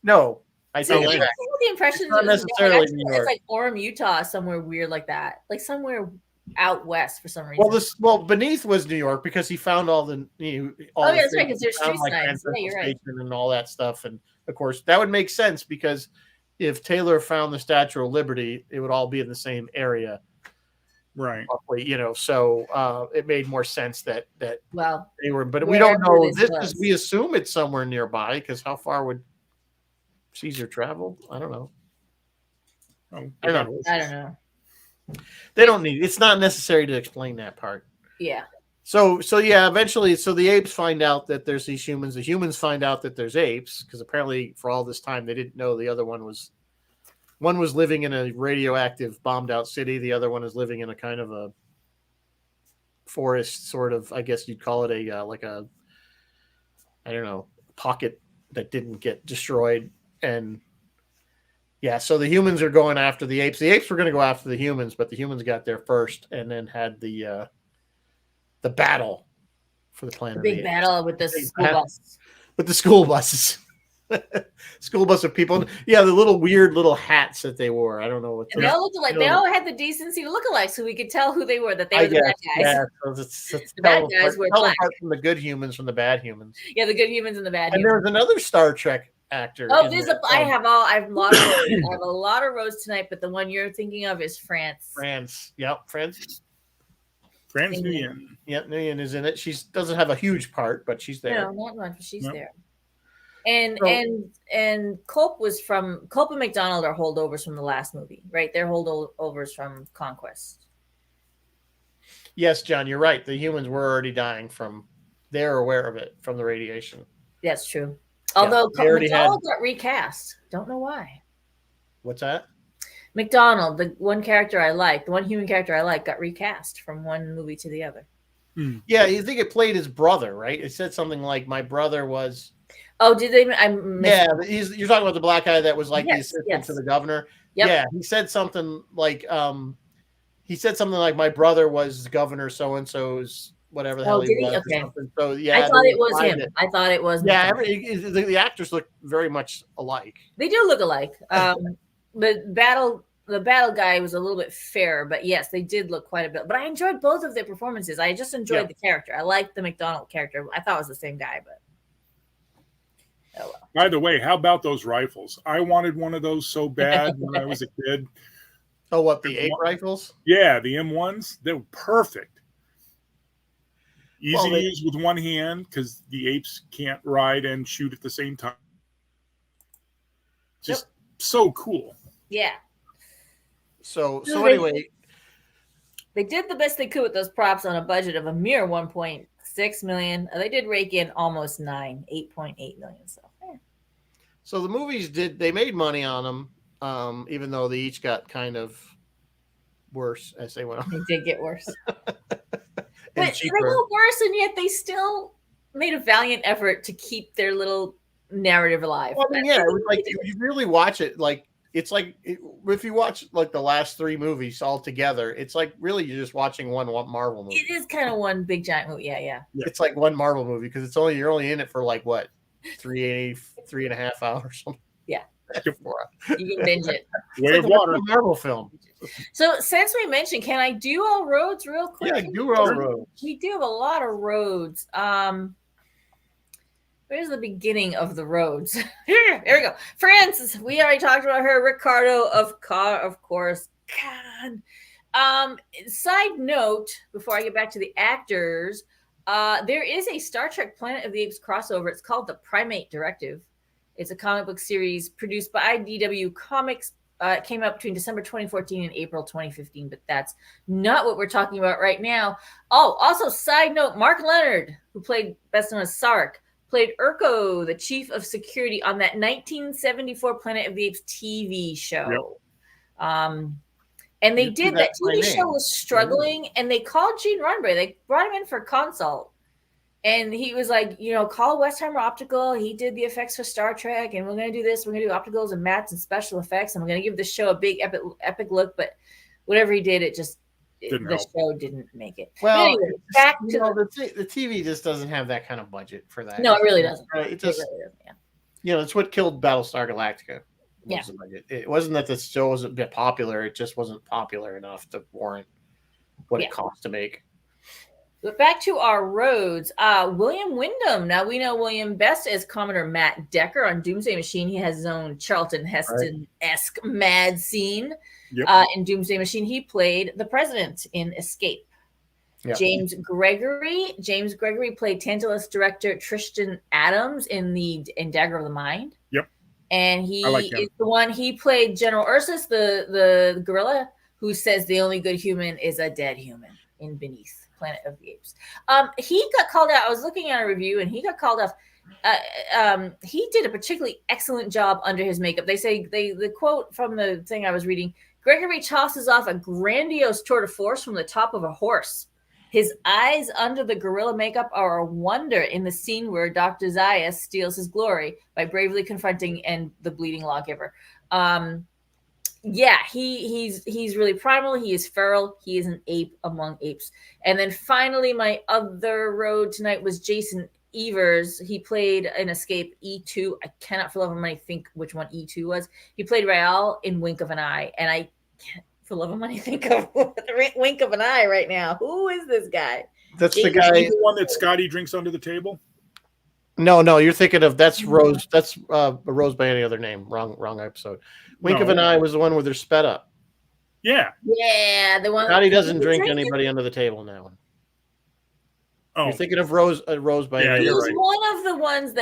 No. I think the impression not necessarily New York. It's like Orem, Utah, somewhere weird like that, like somewhere out west for some reason. Beneath was New York because he found all the. That's right, because there's street signs. Yeah, you're right. And all that stuff, and of course that would make sense because if Taylor found the Statue of Liberty, it would all be in the same area, right? So it made more sense that they were, but we don't know. We assume it's somewhere nearby because how far would Caesar traveled? I don't know. I don't know. They don't need. It's not necessary to explain that part. Yeah. So eventually, the apes find out that there's these humans. The humans find out that there's apes because apparently, for all this time, they didn't know the other one was living in a radioactive, bombed out city. The other one is living in a kind of a forest, sort of. I guess you'd call it a pocket that didn't get destroyed. And so the humans are going after the apes. The apes were going to go after the humans, but the humans got there first, and then had the battle for the planet. The big battle with the school bus. With the school buses, school bus of people. Yeah, the little weird little hats that they wore. I don't know what. And they all looked alike. They all had the decency to look alike, so we could tell who they were. That they were the bad guys. Yeah, so the bad guys were black. From the good humans from the bad humans. Yeah, the good humans and the bad humans. And there was another Star Trek actor. Oh, I have a lot of roads. I have a lot of roads tonight, but the one you're thinking of is France. Yep, France Nguyen. Yep, Nguyen is in it. She doesn't have a huge part, but she's there. No, not much, but she's there. And Culp and McDonald are holdovers from the last movie, right? They're holdovers from Conquest. Yes, John, you're right. The humans were already dying they're aware of it from the radiation. That's true. Although McDonald got recast. Don't know why. What's that? McDonald, the one character I like, the one human character I like, got recast from one movie to the other. Yeah, you think it played his brother, right? It said something like, my brother was... Oh, did they? You're talking about the black guy that was like the assistant to the governor. Yep. Yeah, he said something like, my brother was governor so-and-so's, whatever the hell he was. Okay. So, yeah. I thought it was him. I thought it was. Yeah, the actors look very much alike. They do look alike. The battle guy was a little bit fairer, but yes, they did look quite a bit. But I enjoyed both of their performances. I just enjoyed the character. I liked the McDonald character. I thought it was the same guy, but oh well. By the way, how about those rifles? I wanted one of those so bad when I was a kid. Oh, what, the ape rifles? Yeah, the M1s. They were perfect. Easy to use with one hand because the apes can't ride and shoot at the same time. Just so cool. Yeah. So anyway, they did the best they could with those props on a budget of a mere 1.6 million. They did rake in almost 8.8 million. So the movies they made money on them, even though they each got kind of worse as they went on. They did get worse. But they got worse, and yet they still made a valiant effort to keep their little narrative alive. Well, I mean, it was like you really watch it, like it's like if you watch like the last 3 movies all together, it's like really you're just watching one Marvel movie. It is kind of one big giant movie, yeah. It's like one Marvel movie because you're only in it for like what 3.5 hours. Yeah, you can binge it. Way of water. A Marvel film. So since we mentioned, can I do all roads real quick? Yeah, do all roads. We do have a lot of roads. Where's the beginning of the roads? Here we go. Frances, we already talked about her. Ricardo, of course. God. Side note, before I get back to the actors, there is a Star Trek Planet of the Apes crossover. It's called The Primate Directive. It's a comic book series produced by IDW Comics. It came out between December 2014 and April 2015, but that's not what we're talking about right now. Oh, also, side note, Mark Leonard, who played best known as Sark, played Urko, the chief of security on that 1974 Planet of the Apes TV show. Yep. And they did that TV show was struggling, and they called Gene Roddenberry. They brought him in for a consult. And he was like, call Westheimer Optical. He did the effects for Star Trek, and we're going to do this. We're going to do opticals and mats and special effects, and we're going to give the show a big epic look. But whatever he did, the show didn't make it. Well, anyway, back to the TV just doesn't have that kind of budget for that. No, it really doesn't. It just, really doesn't, yeah. It's what killed Battlestar Galactica. Yeah. It wasn't that the show wasn't a bit popular. It just wasn't popular enough to warrant what it cost to make. But back to our roads. William Wyndham. Now we know William best as Commodore Matt Decker on Doomsday Machine. He has his own Charlton Heston-esque mad scene. Yep. In Doomsday Machine. He played the president in Escape. Yep. James Gregory played Tantalus director Tristan Adams in Dagger of the Mind. Yep. And he is the one. He played General Ursus, the gorilla who says the only good human is a dead human in Beneath Planet of the Apes. He got called out. I was looking at a review, and he got called off. He did a particularly excellent job under his makeup. They say the quote from the thing I was reading: Gregory tosses off a grandiose tour de force from the top of a horse. His eyes under the gorilla makeup are a wonder in the scene where Dr. Zaya steals his glory by bravely confronting the bleeding lawgiver. Yeah, he's really primal. He is feral. He is an ape among apes. And then finally, my other road tonight was Jason Evers. He played in Escape E2. I cannot for love of money think which one E2 was. He played Rael in Wink of an Eye, and I can't for love of money think of the Wink of an Eye right now. Who is this guy? That's the guy. The one that Scotty drinks under the table. No, you're thinking of that's Rose. That's Rose by any other name. Wrong episode. Wink of an Eye was the one where they're sped up. Yeah, the one. Scotty doesn't drink anybody under the table now. Oh, you're thinking of Rose by any other. He's one of the ones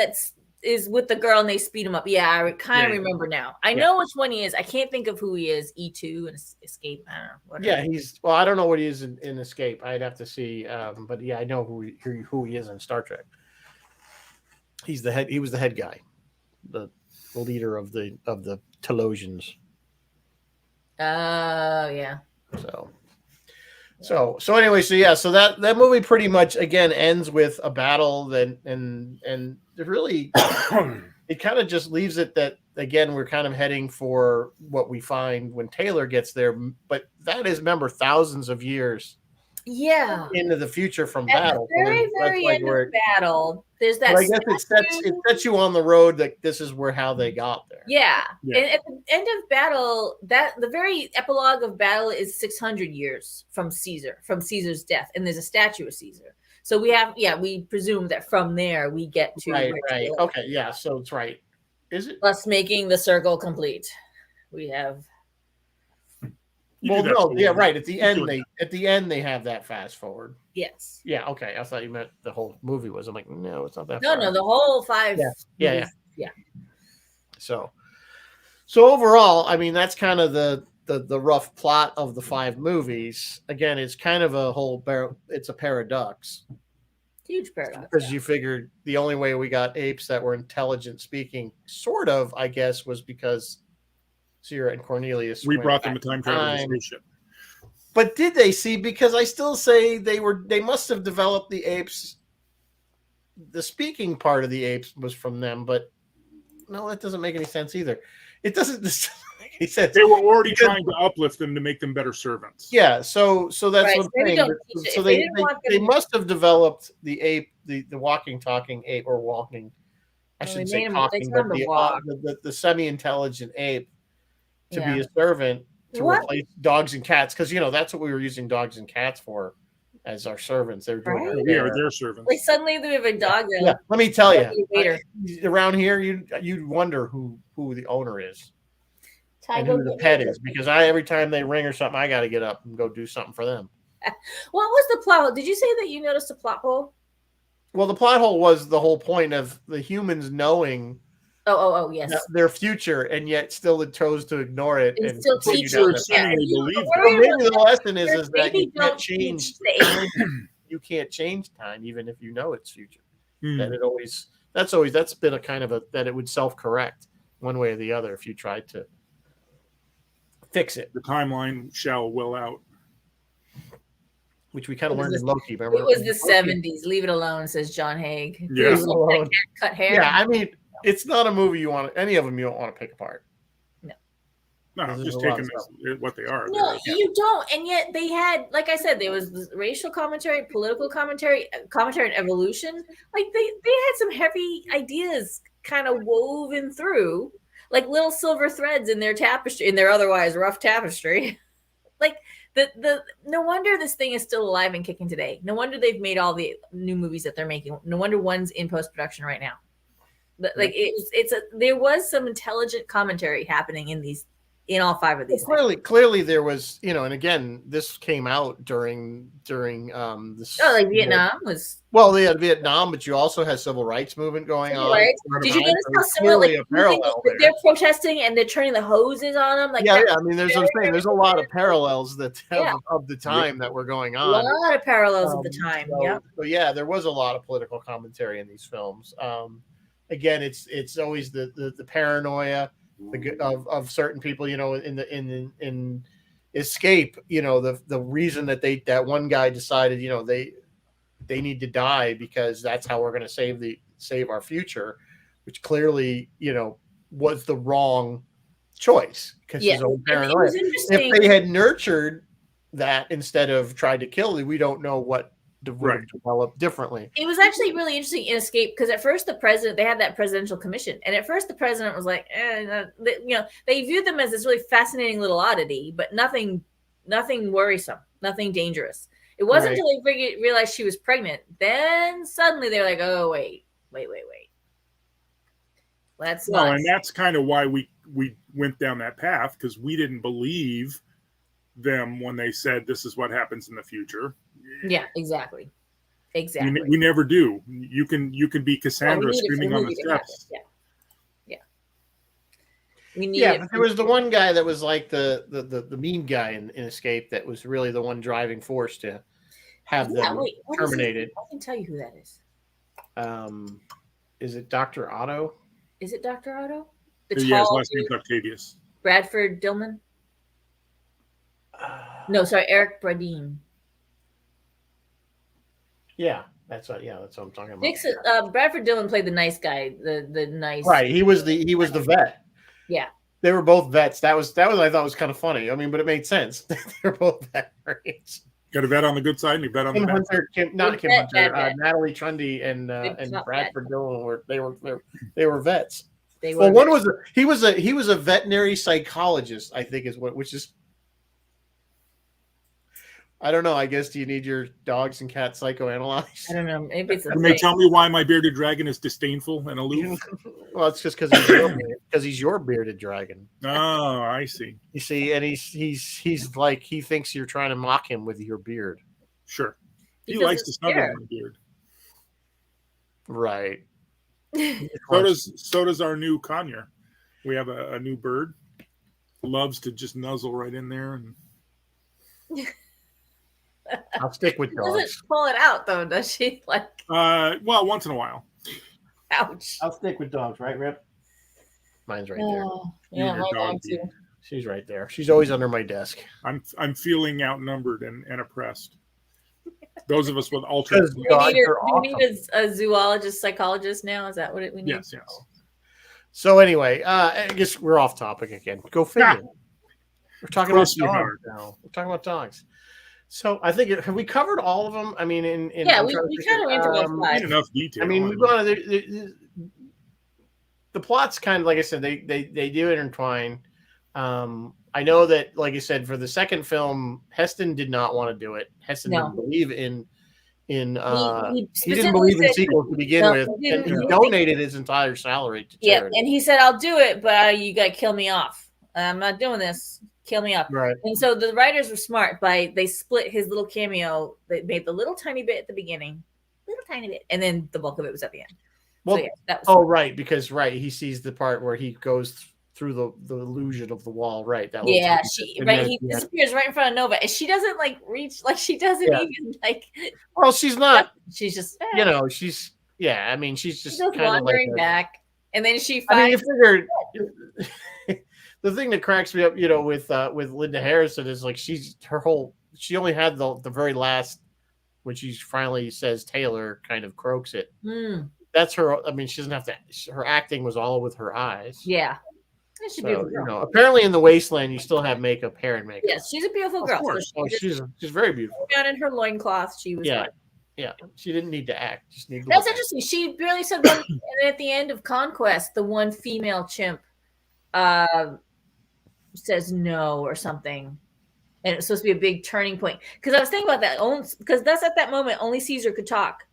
is with the girl and they speed him up. Yeah, I kind of remember now. I know which one he is. I can't think of who he is. E2 and Escape. I don't know. Whatever. I don't know what he is in Escape. I'd have to see. But yeah, I know who he is in Star Trek. He's the head. He was the head guy, the leader of the Telosians. Oh yeah. So anyway, so that movie pretty much again ends with a battle and it really it kind of just leaves it that again we're kind of heading for what we find when Taylor gets there, but that is remember thousands of years into the future from battle. Very end of battle. There's that. But I guess it sets you on the road that this is how they got there. Yeah. And at the end of battle, the very epilogue of battle is 600 years from Caesar's death, and there's a statue of Caesar. So we presume that from there we get to right. Okay, yeah. So it's right. Is it? Thus making the circle complete. We have. Well, no, yeah, right. At the end, they have that fast forward. Yes. Yeah. Okay. I thought you meant the whole movie was. I'm like, no, it's not that. No, the whole 5. Yeah. So overall, I mean, that's kind of the rough plot of the 5 movies. Again, it's kind of it's a paradox. Huge paradox. Because you figured the only way we got apes that were intelligent speaking, sort of, I guess, was because Sierra and Cornelius. We brought them a time travel spaceship. But did they see? Because I still say they must have developed the apes. The speaking part of the apes was from them, but no, that doesn't make any sense either. It doesn't make any sense. They were already trying to uplift them to make them better servants. Yeah, so that's what I'm saying. So they must have developed the ape, the walking, talking ape, or walking. I shouldn't say talking, but the semi-intelligent ape to be a servant to replace dogs and cats, because that's what we were using dogs and cats for as our servants. They're doing we are their servants. Like suddenly we have a dog. Yeah, let me tell you, around here you'd wonder who the owner is and who the pet is, because every time they ring or something, I got to get up and go do something for them. What was the plot hole? Did you say that you noticed a plot hole? Well, the plot hole was the whole point of the humans knowing. Oh, yes. Their future, and yet still it chose to ignore it and still teach them. Maybe the lesson is that you can't change. You can't change time, even if you know its future. That that's been a kind of that it would self-correct one way or the other if you tried to fix it. The timeline will out. Which we kind of learned in Loki. Remember? It was the 70s. Leave it alone, says John Haig. Yeah. Cut hair. Yeah, I mean, it's not a movie you want. Any of them you don't want to pick apart. No, I'm just taking what they are. No, you don't. And yet they had, like I said, there was racial commentary, political commentary on evolution. Like they had some heavy ideas kind of woven through, like little silver threads in their tapestry, in their otherwise rough tapestry. Like the no wonder this thing is still alive and kicking today. No wonder they've made all the new movies that they're making. No wonder one's in post-production right now. Like there was some intelligent commentary happening in all 5 of these. Clearly there was, and again, this came out during this. Oh, like Vietnam was. Well, they had Vietnam, but you also had civil rights movement going on. Right. Did you notice how similar? They're protesting and they're turning the hoses on them. Like I mean, there's a lot of parallels of the time that were going on. A lot of parallels of the time. So there was a lot of political commentary in these films. Again, it's always the paranoia of certain people, in Escape, the reason that one guy decided, they need to die because that's how we're going to save our future, which clearly, was the wrong choice because his own paranoia. If they had nurtured that instead of tried to kill it, we don't know what would have developed differently. It was actually really interesting in Escape because at first they had that presidential commission, and at first the president was like, they viewed them as this really fascinating little oddity, but nothing worrisome, nothing dangerous. It wasn't until they realized she was pregnant, then suddenly they're like, oh wait, Let's well, and that's kind of why we went down that path, because we didn't believe them when they said this is what happens in the future. Yeah, exactly. We never do. You can be Cassandra screaming on the steps. We need it. But there was the one guy that was like the mean guy in Escape that was really the one driving force to have them terminated. I can tell you who that is. Is it Dr. Otto? Is it Dr. Otto? His last name's Octavius. Bradford Dillman? No, sorry, Eric Bradeen. Yeah, that's what I'm talking about. Bradford Dillman played the nice guy, the nice. Right, he was the vet. Yeah, they were both vets. That was I thought was kind of funny. I mean, but it made sense. They're both veterans. Got a vet on the good side and a vet on the bad side. Natalie Trundy and Bradford Dillon they were vets. One was he was a veterinary psychologist, I think which is I don't know. I guess do you need your dogs and cats psychoanalyzed? I don't know. Maybe it's. Can they tell me why my bearded dragon is disdainful and aloof? Well, it's just because he's your bearded dragon. Oh, I see. You see, and he's like he thinks you're trying to mock him with your beard. Sure, he likes to snuggle my beard. Right. So does our new conure. We have a new bird. Loves to just nuzzle right in there and. I'll stick with dogs. She doesn't pull it out though, does she? Well, once in a while. Ouch. I'll stick with dogs, right, Rip? Mine's right there. Yeah, my dog too. She's right there. She's always under my desk. I'm feeling outnumbered and oppressed. Those of us with alternate. Do we need a zoologist, psychologist now? Is that what we need? Yes. So anyway, I guess we're off topic again. Go figure. We're talking about dogs now. We're talking about dogs. So I think have we covered all of them? I mean, we kind of went into enough detail. I mean, we've gone the plot's kind of like I said, they do intertwine. I know that, like I said, for the second film, Heston did not want to do it. Heston didn't believe in he didn't believe in sequels to begin with, and he donated his entire salary to charity. Yeah, and he said, "I'll do it, but you got to kill me off. I'm not doing this." Kill me up. Right. And so the writers were smart they split his little cameo. They made the little tiny bit at the beginning, and then the bulk of it was at the end. Well, that was right, because he sees the part where he goes through the illusion of the wall. Right. That he disappears right in front of Nova, and she doesn't reach. She doesn't even Well, she's not. She's just she's I mean, she's just kind wandering back, and then she finds. I mean, you figured. The thing that cracks me up, with Linda Harrison is she only had the very last when she finally says Taylor kind of croaks it. That's her. I mean, she doesn't have to. Her acting was all with her eyes. Yeah, she's a beautiful girl. Apparently in the Wasteland, you still have makeup, hair, and makeup. Yes, she's a beautiful girl. So she's very beautiful. Down in her loincloth, she was. Yeah. She didn't need to act. Just need. That's interesting. She barely said one. And then at the end of Conquest, the one female chimp. Says no or something, and it's supposed to be a big turning point. Because I was thinking about that, because that's at that moment only Caesar could talk,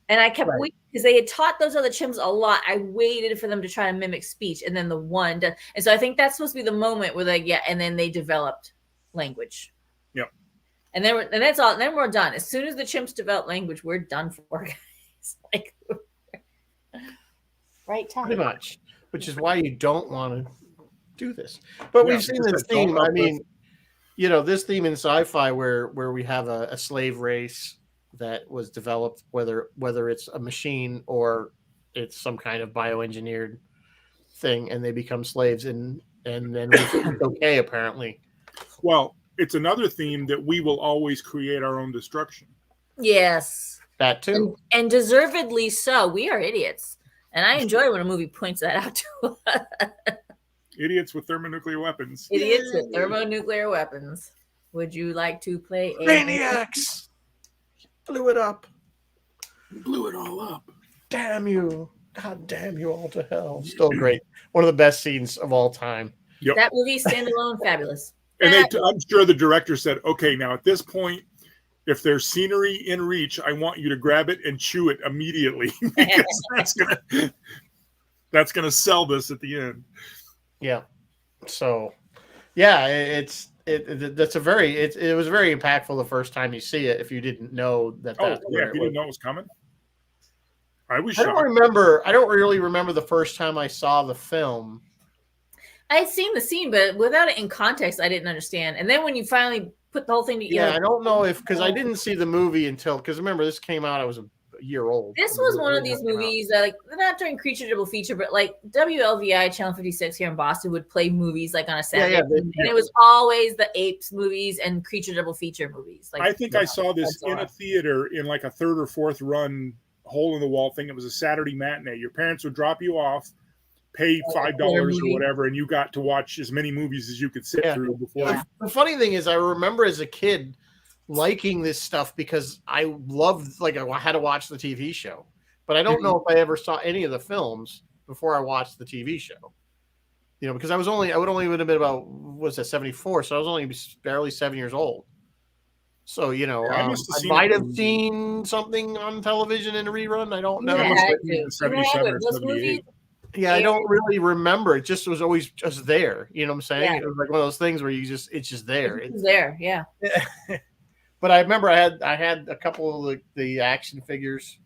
and I kept waiting because they had taught those other chimps a lot. I waited for them to try to mimic speech, and then the one, and so I think that's supposed to be the moment where and then they developed language. Yep. And that's all. And then we're done. As soon as the chimps develop language, we're done for, guys. Right time. Pretty much, which is why you don't want to do this, but we've seen this theme. I mean, this theme in sci-fi where we have a slave race that was developed, whether it's a machine or it's some kind of bioengineered thing, and they become slaves, and then we think it's okay, apparently. Well, it's another theme that we will always create our own destruction. Yes, that too, and deservedly so. We are idiots, and I enjoy when a movie points that out to us. Idiots with thermonuclear weapons. Idiots with thermonuclear weapons. Would you like to play Maniacs? Blew it up. Blew it all up. Damn you. God damn you all to hell. Still great. One of the best scenes of all time. Yep. That movie, standalone, fabulous. And I'm sure the director said, okay, now at this point, if there's scenery in reach, I want you to grab it and chew it immediately because that's gonna sell this at the end. Yeah. So, yeah, it was very impactful the first time you see it. If you didn't know that. If you didn't know it was coming. I don't really remember the first time I saw the film. I'd seen the scene, but without it in context, I didn't understand. And then when you finally put the whole thing together, yeah, I don't know because I didn't see the movie because remember this came out. I was a year old. This was one of these movies that, like, not during Creature Double Feature, but like WLVI Channel 56 here in Boston would play movies like on a Saturday, and it was always the Apes movies and Creature Double Feature movies. Like, I think I saw this in a theater in like a third or fourth run hole in the wall thing. It was a Saturday matinee. Your parents would drop you off, pay $5 or whatever, and you got to watch as many movies as you could sit through before. The funny thing is, I remember as a kid liking this stuff because I loved, like, I had to watch the TV show, but I don't know if I ever saw any of the films before I watched the TV show. You know, because I would only have been about, was that 74? So I was only barely 7 years old. So, you know, I might have seen something on television in a rerun. I don't know. Yeah, I don't really remember. It just was always just there. You know what I'm saying? Yeah. It was like one of those things where it's just there. It's there, yeah. But I remember I had a couple of the action figures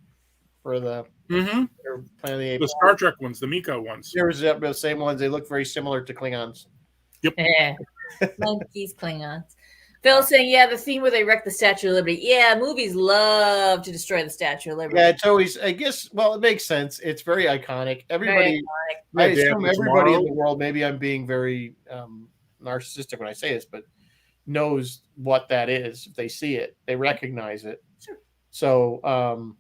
for the Planet of the Apes. The Star Trek ones, the Miko ones. There was the same ones. They look very similar to Klingons. Yep. Monkeys, Klingons. Phil's saying, yeah, the theme where they wreck the Statue of Liberty. Yeah, movies love to destroy the Statue of Liberty. Yeah, it's always, I guess, well, it makes sense. It's very iconic. Everybody, I assume everybody in the world, maybe I'm being very narcissistic when I say this, but knows what that is. If they see it, they recognize it. Sure. So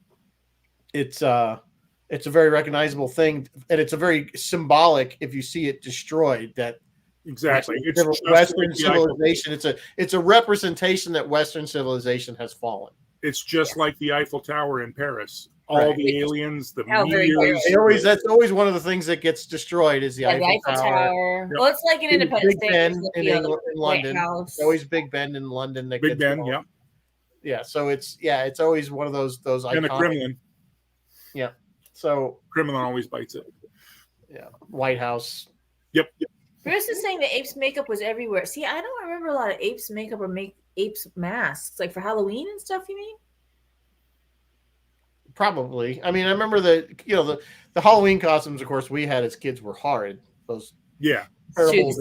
it's a very recognizable thing, and it's a very symbolic if you see it destroyed. That exactly, it's Western civilization. It's a representation that Western civilization has fallen. It's just like the Eiffel Tower in Paris. All the aliens, the meteors. That's always one of the things that gets destroyed is the Eiffel Tower. Well, it's like an Independence Day in London. It's always Big Ben in London. That Big Ben, yeah. So it's always one of those iconic. And the Kremlin. Yeah. So Kremlin always bites it. Yeah. White House. Yep. Bruce is saying the Apes makeup was everywhere. See, I don't remember a lot of Apes makeup or Apes masks, like for Halloween and stuff. You mean? Probably. I mean, I remember the Halloween costumes, of course, we had as kids were horrid. Those terrible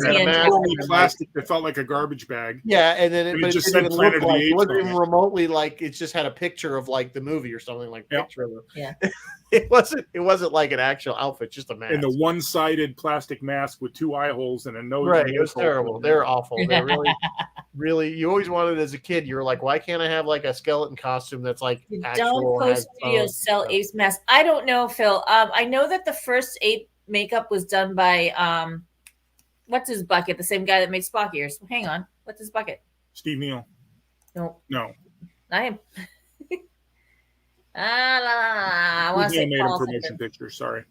plastic that felt like a garbage bag. Yeah, and then it just said Planet of the Apes. It looked even remotely like it just had a picture of like the movie or something like picture of it. Yeah. It wasn't like an actual outfit, just a mask. And the one-sided plastic mask with two eye holes and a nose. Right, it was terrible. They're awful. They're really. You always wanted as a kid. You were like, why can't I have like a skeleton costume that's like actual? Don't Post Studios sell Apes masks. I don't know, Phil. I know that the first ape makeup was done by what's his bucket? The same guy that made Spock ears. Hang on, what's his bucket? Steve Neal. No. I am. I want to say made a promotion picture. Sorry.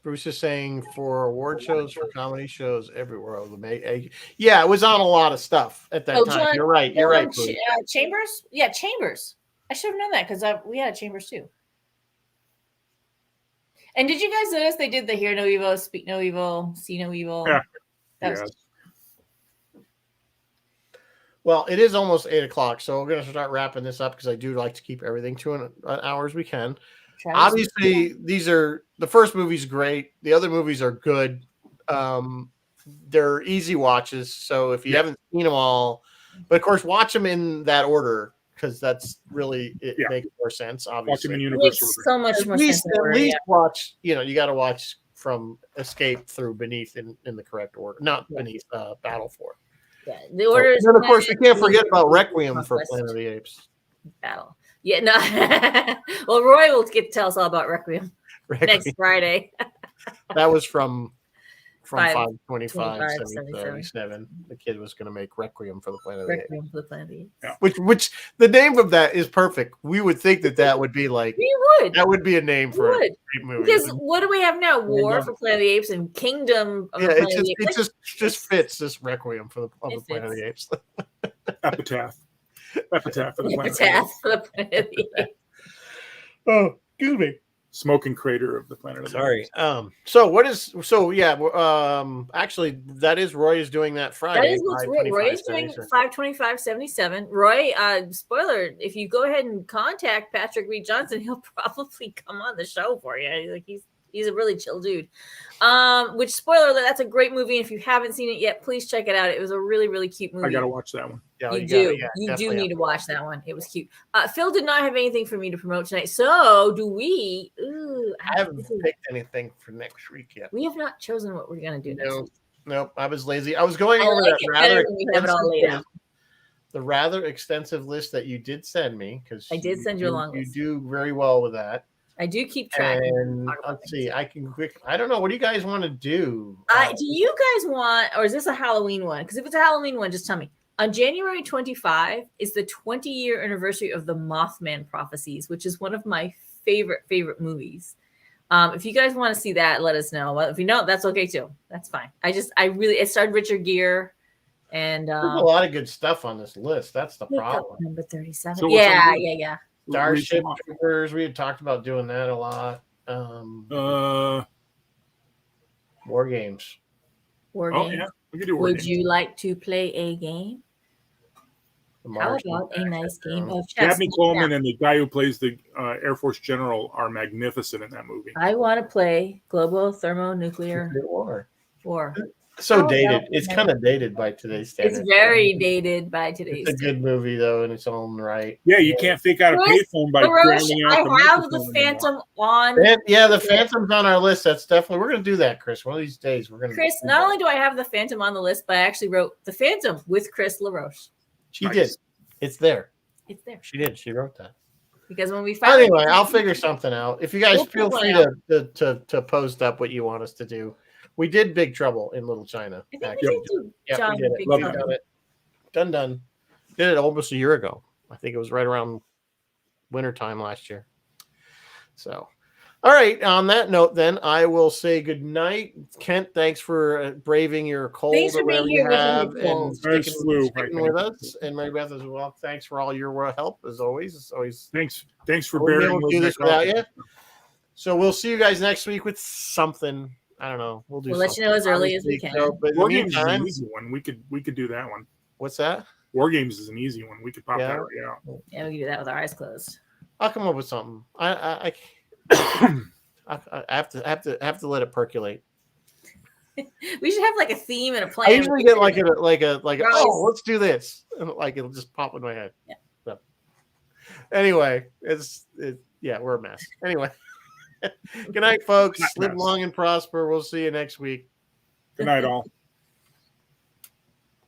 Bruce is saying for award shows, for comedy shows, everywhere. Yeah, it was on a lot of stuff at that time. John, you're right. Chambers? Yeah, Chambers. I should have known that because we had a Chambers too. And did you guys notice they did the hear no evil, speak no evil, see no evil? Yeah. Well, it is almost 8:00, so we're going to start wrapping this up because I do like to keep everything to an hour as we can. Obviously, the first movie's great. The other movies are good. They're easy watches, so if you haven't seen them all, but of course, watch them in that order because that's really makes more sense. Obviously, watch them in universe order. So much more sense. At least watch. You got to watch from Escape through Beneath in the correct order, not Beneath Battle for. Yeah, the order is. And of course, we can't forget about Requiem for Planet of the Apes. Battle. Yeah, no. Well, Roy will get to tell us all about Requiem. Next Friday. That was from 525, 77. The kid was going to make Requiem for the Planet of the Apes. Yeah. Which the name of that is perfect. We would think that would be like that would be a name for a great movie. Because what do we have now? War for Planet of the Apes and Kingdom of the Planet of the Apes. It just fits this Requiem for the Planet of the Apes. Epitaph. Epitaph for the Planet Epitaph for the Planet of the Apes. Oh, excuse me. Smoking crater of the Planet of the Apes. Actually, that is Roy is doing that Friday. That is what's Roy is doing 525.77. Roy, spoiler, if you go ahead and contact Patrick Reed Johnson, he'll probably come on the show for you. Like he's a really chill dude. Which, spoiler alert, that's a great movie. If you haven't seen it yet, please check it out. It was a really, really cute movie. I gotta watch that one. Yeah, you do need to watch that one. It was cute. Phil did not have anything for me to promote tonight. So do we? I haven't picked anything for next week yet. We have not chosen what we're gonna do next week. Nope. I was lazy. I was going over the rather extensive list that you did send me, because I did send you a long list. You do very well with that. I do keep track. And let's see. I don't know. What do you guys want to do? Do you guys want, or is this a Halloween one? Because if it's a Halloween one, just tell me. On January 25 is the 20-year anniversary of the Mothman Prophecies, which is one of my favorite movies. If you guys want to see that, let us know. Well, if you don't, that's okay too. That's fine. It starred Richard Gere, and there's a lot of good stuff on this list. That's the problem. Number 37. So yeah. Starship Troopers. We had talked about doing that a lot. War games. War games. Yeah. We could do war Would games. you like to play a game? How about a nice game of chess? Dabney Coleman and the guy who plays the Air Force General are magnificent in that movie. I want to play global thermonuclear war. So dated. It's kind of dated by today's standards. It's very dated by today's It's a good movie, though, in its own right. Yeah, you can't fake out a payphone by grounding out I have the Phantom on. The Phantom's on our list. That's definitely, we're going to do that, Chris. One of these days, we're going to. Chris, not only do I have the Phantom on the list, but I actually wrote the Phantom with Chris LaRoche. She did. It's there. It's there. She did. She wrote that. Because when we anyway, I'll figure something out. If you guys feel free to post up what you want us to do. We did Big Trouble in Little China. We did it. We've done it. Done. Did it almost a year ago. I think it was right around wintertime last year. So, all right. On that note, then, I will say good night. Kent, thanks for braving your cold or whatever you have and sticking with us. And Mary Beth as well. Thanks for all your help, as always. It's always thanks for bearing with do this without you. So we'll see you guys next week with something. I don't know. We'll let you know as early as we can. But War Games is an easy one. We could do that one. What's that? War Games is an easy one. We could pop that right out. Yeah, we can do that with our eyes closed. I'll come up with something. I have to let it percolate. We should have like a theme and a plan. I usually get like a let's do this. Like it'll just pop in my head. Yeah. So, anyway, we're a mess. Anyway. Good night, folks. Live long and prosper. We'll see you next week. Good night, all.